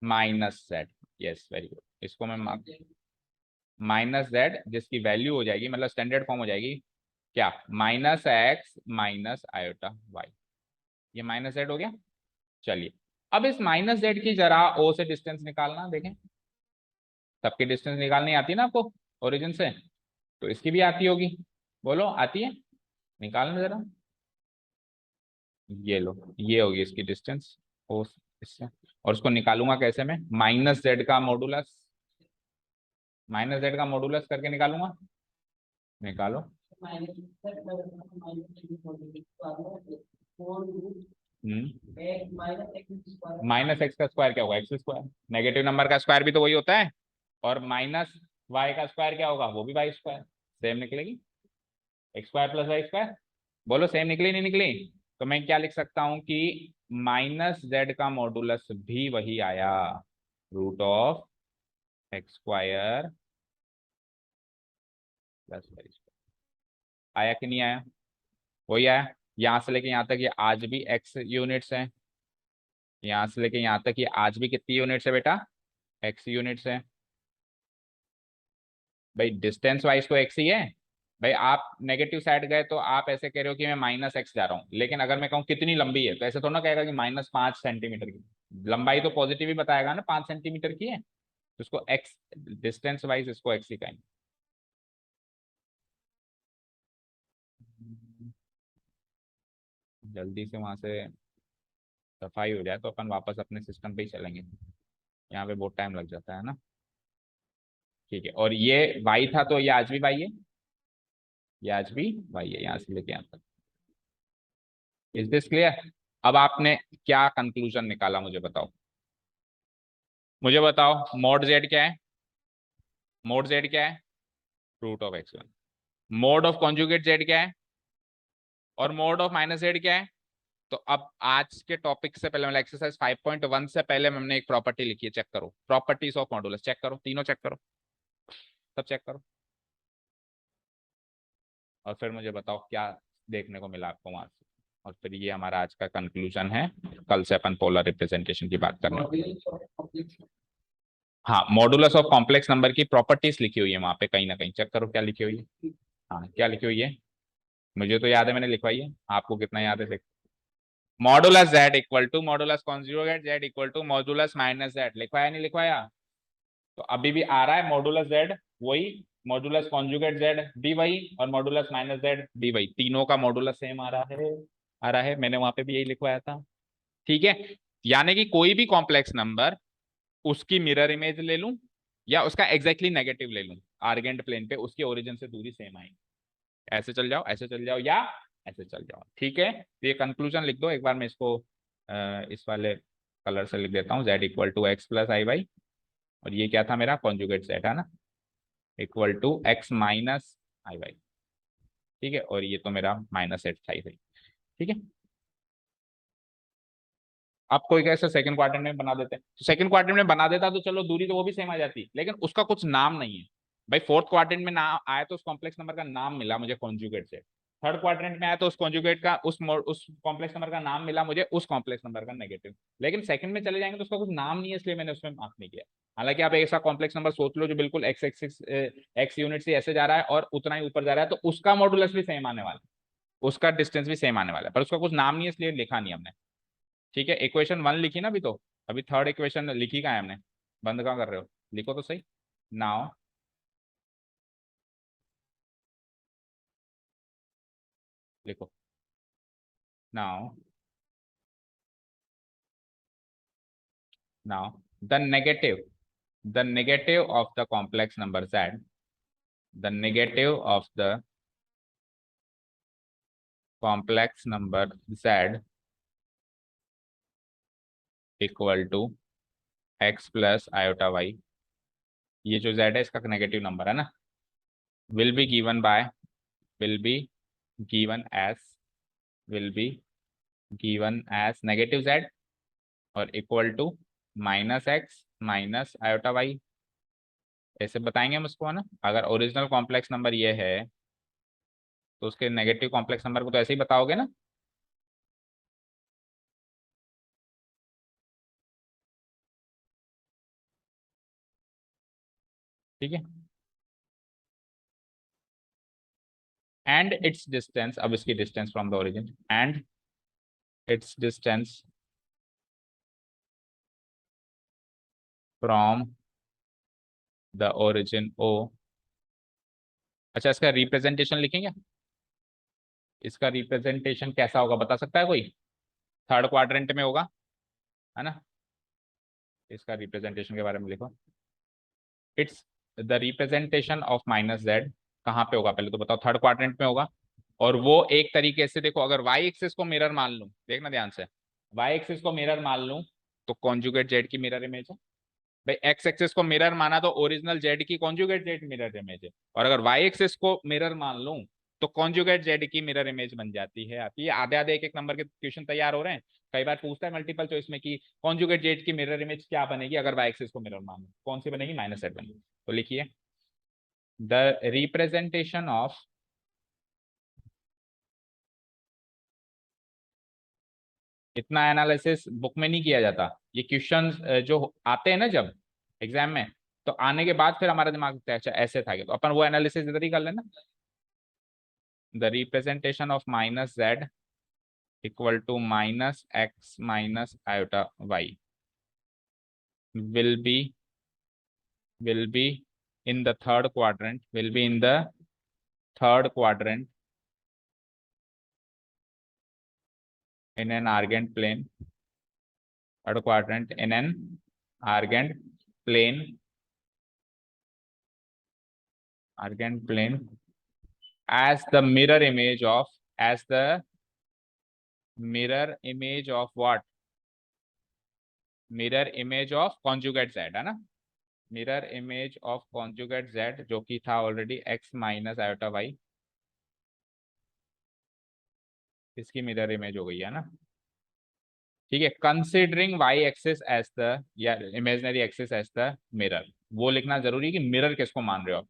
-z। यस वेरी गुड, इसको मैं मार्क -z, जिसकी वैल्यू हो जाएगी, मतलब स्टैंडर्ड फॉर्म हो जाएगी क्या, -x माइनस आयोटा वाई। ये -z हो गया। चलिए, अब इस -z की जरा o से डिस्टेंस निकालना देखें। सबकी डिस्टेंस निकालनी आती है ना आपको ओरिजिन से, तो इसकी भी आती होगी, बोलो आती है, निकालना जरा। ये लो, ये होगी इसकी डिस्टेंस ओ, इससे। और उसको निकालूंगा कैसे मैं, -z का मॉडुलस करके निकालूंगा। निकालो। -x का स्क्वायर क्या होगा, एक्स स्क्वायर, नेगेटिव नंबर का स्क्वायर भी तो वही होता है, और -y का स्क्वायर क्या होगा, वो भी वाई स्क्वायर, सेम निकलेगी, X square plus Y square. बोलो सेम निकली नहीं निकली? तो मैं क्या लिख सकता हूं कि -z का मॉडुलस भी वही आया, √x square plus Y square. आया कि नहीं आया? वही आया। यहां से लेके यहां तक ये आज भी x यूनिट्स है, यहां से लेके यहां तक ये आज भी कितनी यूनिट्स है बेटा, x यूनिट्स है। भाई डिस्टेंस वाइज तो x ही है। भाई आप नेगेटिव साइड गए तो आप ऐसे कह रहे हो कि मैं -x जा रहा हूँ, लेकिन अगर मैं कहूँ कितनी लंबी है, तो ऐसे थोड़ा ना कहेगा कि -5 सेंटीमीटर की। लंबाई तो पॉजिटिव ही बताएगा ना, 5 सेंटीमीटर की है, तो इसको x डिस्टेंस वाइज इसको x ही कहेंगे। जल्दी से वहां से सफाई हो जाए तो अपन वापस अपने सिस्टम पे ही चलेंगे, यहाँ पे बहुत टाइम लग जाता है ना। ठीक है, और ये वाई था तो ये आज भी वाई है, ये आज भी वाई है यहाँ से लेके यहाँ तक। Is this clear? अब आपने क्या कंक्लूजन निकाला मुझे बताओ, मुझे बताओ मॉड जेड क्या है, मोड जेड क्या है, root of x1। Mod of conjugate Z क्या है, और मोड ऑफ माइनस जेड क्या है। तो अब आज के टॉपिक से पहले मतलब एक्सरसाइज 5.1 से पहले हमने एक प्रॉपर्टी लिखी है, चेक करो, प्रॉपर्टीज ऑफ मॉडुलस चेक करो, तीनों चेक करो, सब चेक करो, और फिर मुझे बताओ क्या देखने को मिला आपको वहां से। और फिर ये हमारा आज का कंक्लूजन है, कल से अपन पोलर रिप्रेजेंटेशन की बात करने। हाँ, मॉडुलस ऑफ कॉम्प्लेक्स नंबर की प्रॉपर्टीज लिखी हुई है वहां पे कहीं ना कहीं, चेक करो क्या लिखी हुई है। हाँ, क्या लिखी हुई है, मुझे तो याद है मैंने लिखवाई है, आपको कितना याद है देख। Modulus z equal to modulus conjugate z equal to modulus minus z, लिखवाया नहीं लिखवाया? तो अभी भी आ रहा है मॉडुलस z वही, मॉडुलस कॉन्जुगेट z भी वही, और मॉडुलस माइनस z भी वही, तीनों का मॉडुलस सेम आ रहा है, आ रहा है, मैंने वहां पे भी यही लिखवाया था। ठीक है, यानी कि कोई भी कॉम्प्लेक्स नंबर, उसकी मिरर इमेज ले लूं या उसका एग्जैक्टली नेगेटिव ले लूं, आर्गेंट प्लेन पे उसके ओरिजिन से दूरी सेम आएगी, ऐसे चल जाओ, ऐसे चल जाओ, या ऐसे चल जाओ। ठीक है, तो ये कंक्लूजन लिख दो एक बार, मैं इसको इस वाले कलर से लिख देता हूँ, z equal to X plus I Y, और ये क्या था मेरा कॉन्जुगेट सेट है ना, equal to X minus I Y. ठीक है, और ये तो मेरा माइनस सेट था ही भाई। ठीक है, आप कोई कैसे सेकंड क्वाड्रेंट में बना देते हैं, तो सेकंड क्वाड्रेंट में बना देता तो चलो दूरी तो वो भी सेम आ जाती, लेकिन उसका कुछ नाम नहीं है भाई, फोर्थ क्वाड्रेंट में नाम आया तो उस कॉम्प्लेक्स नंबर का नाम मिला मुझे कॉन्जुगेट से, थर्ड क्वाड्रेंट में आया तो उस कॉन्जुगेट का उस कॉम्प्लेक्स नंबर का नाम मिला मुझे उस कॉम्प्लेक्स नंबर का नेगेटिव, लेकिन सेकंड में चले जाएंगे तो उसका कुछ नाम नहीं है, इसलिए मैंने उसमें मार्क नहीं किया। हालांकि आप ऐसा कॉम्प्लेक्स नंबर सोच लो जो बिल्कुल एक्स एक्स एक्स यूनिट से ऐसे जा रहा है और उतना ही ऊपर जा रहा है, तो उसका मॉडुलस भी सेम आने वाला है, उसका डिस्टेंस भी सेम आने वाला है, पर उसका कुछ नाम नहीं है इसलिए लिखा नहीं हमने। ठीक है, इक्वेशन 1 लिखी ना अभी, तो अभी थर्ड इक्वेशन लिखी कहाँ है हमने, बंद कहाँ कर रहे हो, लिखो तो सही। नाउ लिखो, now, now the negative, the negative of the complex number z, the negative of the complex number z equal to x plus iota y, ये जो z है इसका नेगेटिव नंबर है ना, will be given by, will be given as, will be given as negative z और equal to minus X minus iota Y, ऐसे बताएंगे हम उसको है ना। अगर ओरिजिनल कॉम्प्लेक्स नंबर ये है तो उसके नेगेटिव कॉम्प्लेक्स नंबर को तो ऐसे ही बताओगे ना। ठीक है, एंड इट्स डिस्टेंस, अब इसकी distance from the origin, and its distance from the origin O. अच्छा, इसका रिप्रेजेंटेशन लिखेंगे, इसका रिप्रेजेंटेशन कैसा होगा बता सकता है कोई, थर्ड क्वाड्रेंट में होगा है ना, इसका रिप्रेजेंटेशन के बारे में लिखो। It's the representation of minus Z, कहाँ पे होगा पहले तो बताओ, थर्ड क्वाड्रेंट में होगा, और वो एक तरीके से देखो, अगर वाई एक्सिस को मिरर मान लूं, देखना ध्यान से, वाई एक्सिस को मिरर मान लूं तो कॉन्जुगेट जेड की मिरर इमेज है भाई, एक्स एक्सिस को मिरर माना तो ओरिजिनल जेड की कॉन्जुगेट जेड मिरर इमेज है, और अगर वाई एक्सिस को मिरर मान लूं तो कॉन्जुगेट जेड की मिरर इमेज बन जाती है आपकी। ये आधे आधे एक एक नंबर के क्वेश्चन तैयार हो रहे हैं, कई बार पूछता है मल्टीपल चॉइस में कि कॉन्जुगेट जेड की मिरर इमेज क्या बनेगी अगर वाई एक्सिस को मिरर मान लो, कौन सी बनेगी, माइनस जेड बनेगी। तो लिखिए, द रिप्रेजेंटेशन ऑफ, इतना एनालिसिस बुक में नहीं किया जाता, ये क्वेश्चन जो आते हैं ना जब एग्जाम में, तो आने के बाद फिर हमारा दिमाग लगता है अच्छा ऐसे था, तो अपन वो एनालिसिस इधर ही कर लेना। The representation of minus Z equal to minus X minus iota Y will be, will be in the third quadrant, will be in the third quadrant in an Argand plane, third quadrant in an Argand plane, as the mirror image of, as the mirror image of what? Mirror image of conjugate z, है ना? Mirror image of conjugate z, जो कि था already x minus iota y, इसकी mirror image हो गई है ना? ठीक है, considering y axis as the, या imaginary axis as the mirror, वो लिखना जरूरी है कि मिरर किसको मान रहे हो आप,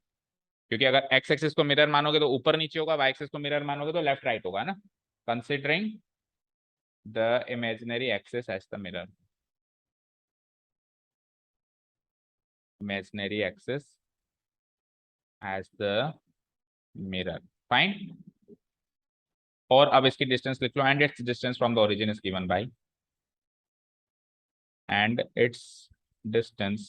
क्योंकि अगर x एक्सिस को मिरर मानोगे तो ऊपर नीचे होगा, y एक्सिस को मिरर मानोगे तो लेफ्ट राइट होगा ना? Considering the imaginary axis as the mirror, imaginary axis as the mirror, fine. और अब इसकी डिस्टेंस लिख लो, and its distance from the origin is given by, and its distance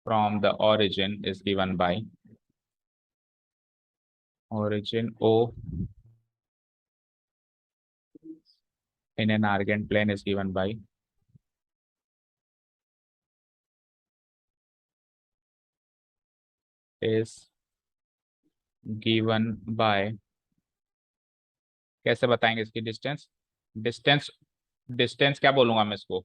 from the origin is given by, origin O in an Argand plane is given by, is given by, कैसे बताएंगे इसकी distance? Distance, distance क्या बोलूंगा मैं इसको?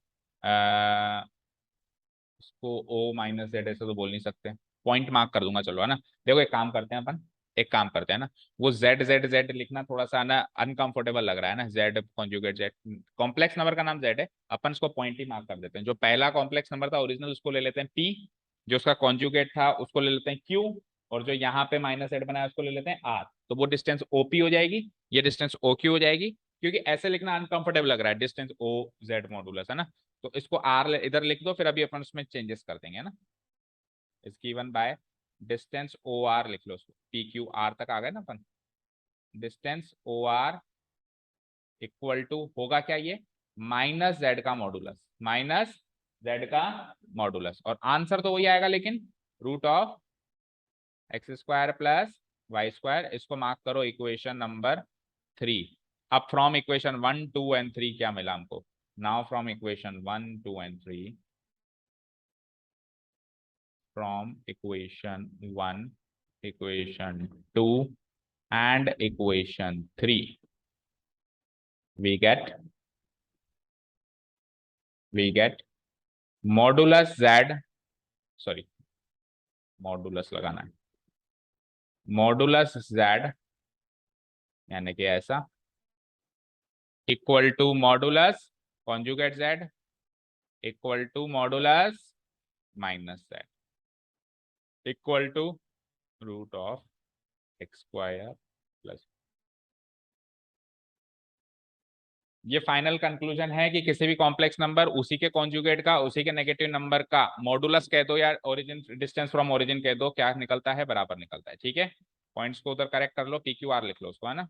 इसको O minus Z ऐसे तो बोल नहीं सकते, पॉइंट मार्क कर दूंगा चलो, है ना? देखो एक काम करते हैं अपन, एक काम करते हैं ना, वो जेड जेड जेड लिखना थोड़ा सा ना अनकंफर्टेबल लग रहा है ना, Z conjugate Z, complex number का नाम जेड है, अपन इसको पॉइंट ही मार्क कर देते हैं। जो पहला कॉम्प्लेक्स नंबर था ओरिजिनल, उसको ले लेते हैं पी, जो उसका कॉन्जुगेट था उसको ले लेते हैं क्यू, और जो यहाँ पे माइनस जेड बनाया उसको ले लेते हैं आर, तो वो डिस्टेंस ओपी हो जाएगी, ये डिस्टेंस ओ क्यू हो जाएगी, क्योंकि ऐसे लिखना अनकंफर्टेबल लग रहा है, डिस्टेंस ओ जेड मॉडुलस, है ना? तो इसको आर इधर लिख दो, फिर अभी अपन उसमें चेंजेस कर देंगे, है ना? Is given by distance O R, लिख लो उसको, पी क्यू आर तक आ गए ना अपन, distance O R equal to होगा क्या, ये माइनस जेड का मॉडुलस, माइनस जेड का मॉडुलस, और आंसर तो वही आएगा लेकिन root of x square plus Y square, इसको मार्क करो इक्वेशन नंबर 3। अब फ्रॉम इक्वेशन 1 2 एंड 3 क्या मिला हमको? Now from equation 1 2 and 3, from equation 1, equation 2 and equation 3, we get modulus z, sorry modulus लगाना है, modulus z यानी कि ऐसा, equal to modulus conjugate z equal to modulus minus z equal to root of x square plus, ये final conclusion है कि किसी भी कॉम्प्लेक्स नंबर उसी के कॉन्जुगेट का, उसी के नेगेटिव नंबर का मॉडुलस कह दो या ओरिजिन, डिस्टेंस फ्रॉम ओरिजिन कह दो, क्या निकलता है? बराबर निकलता है। ठीक है, पॉइंट्स को उधर करेक्ट कर लो, पी क्यू आर लिख लो उसको, है ना?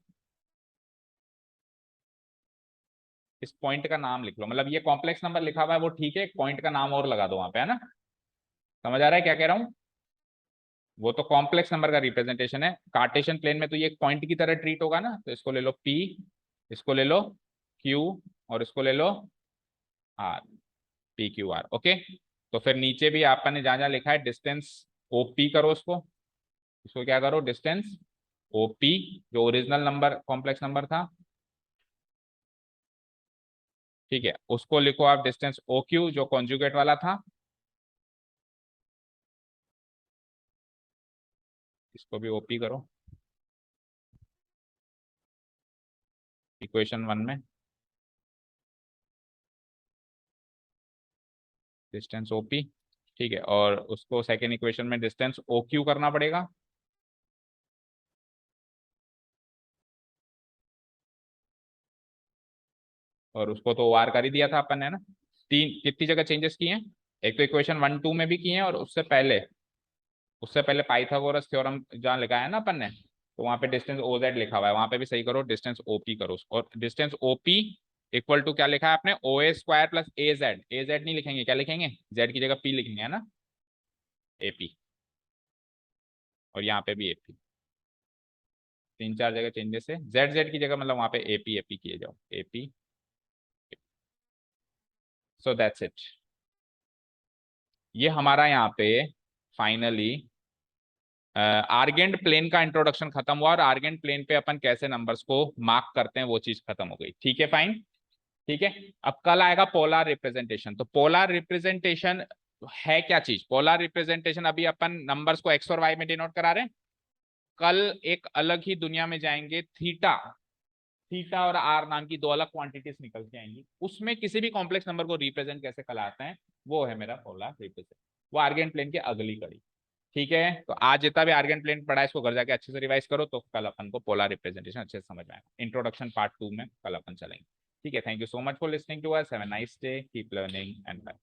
इस पॉइंट का नाम लिख लो, मतलब ये कॉम्प्लेक्स नंबर लिखा हुआ है वो ठीक है, एक पॉइंट का नाम और लगा दो वहां पे, है ना? समझ आ रहा है क्या कह रहा हूँ? वो तो कॉम्प्लेक्स नंबर का रिप्रेजेंटेशन है, कार्टेशियन प्लेन में तो ये एक पॉइंट की तरह ट्रीट होगा ना, तो इसको ले लो पी, इसको ले लो क्यू, और इसको ले लो R, P Q R. Okay, तो फिर नीचे भी आपने जहां जहां लिखा है डिस्टेंस ओपी करो उसको, इसको क्या करो, डिस्टेंस ओपी, जो ओरिजिनल नंबर कॉम्प्लेक्स नंबर था, ठीक है, उसको लिखो आप डिस्टेंस ओ क्यू, जो कॉन्जुगेट वाला था, इसको भी ओपी करो इक्वेशन 1 में, डिस्टेंस ओपी, ठीक है, और उसको सेकेंड इक्वेशन में डिस्टेंस ओ क्यू करना पड़ेगा, और उसको तो आर कर ही दिया था अपन ने ना। तीन कितनी जगह चेंजेस किए हैं, एक तो इक्वेशन 1 2 में भी किए हैं, और उससे पहले पाइथागोरस थ्योरम जहाँ लगाया ना अपन ने, तो वहां पे डिस्टेंस ओ जेड लिखा हुआ है, वहां पे भी सही करो, डिस्टेंस ओपी करो, और डिस्टेंस ओपी इक्वल टू क्या लिखा है आपने, ओ ए स्क्वायर प्लस ए जेड नहीं लिखेंगे, क्या लिखेंगे, जेड की जगह पी लिखेंगे, है ना? एपी, और यहाँ पे भी एपी, तीन चार जगह चेंजेस है, जेड जेड की जगह मतलब वहां पे एपी एपी किए जाओ, एपी। So that's it. ये हमारा यहाँ पे फाइनली आर्गेंट प्लेन का इंट्रोडक्शन खत्म हुआ, और आर्गेंट प्लेन पे अपन कैसे नंबर्स को मार्क करते हैं वो चीज खत्म हो गई। ठीक है, फाइन। ठीक है, अब कल आएगा पोलर रिप्रेजेंटेशन। तो पोलर रिप्रेजेंटेशन है क्या चीज? पोलर रिप्रेजेंटेशन अभी अपन नंबर्स को एक्स और वाई में डिनोट करा रहे हैं, कल एक अलग ही दुनिया में जाएंगे। थीटा, थीटा और आर नाम की दो अलग क्वांटिटीज निकल के आएंगी, उसमें किसी भी कॉम्प्लेक्स नंबर को रिप्रेजेंट कैसे कराते हैं, वो है मेरा पोलर रिप्रेजेंट। वो आर्गेंट प्लेन की अगली कड़ी। ठीक है, तो आज जितना भी आर्गेंट प्लेन पढ़ा है इसको घर जाके अच्छे से रिवाइज करो, तो कल अपन को पोलर रिप्रेजेंटेशन अच्छे से समझ में आएगा। इंट्रोडक्शन पार्ट 2 में कल अपन चलेंगे। ठीक है, thank you so much for listening to us, have a nice day, keep learning and bye.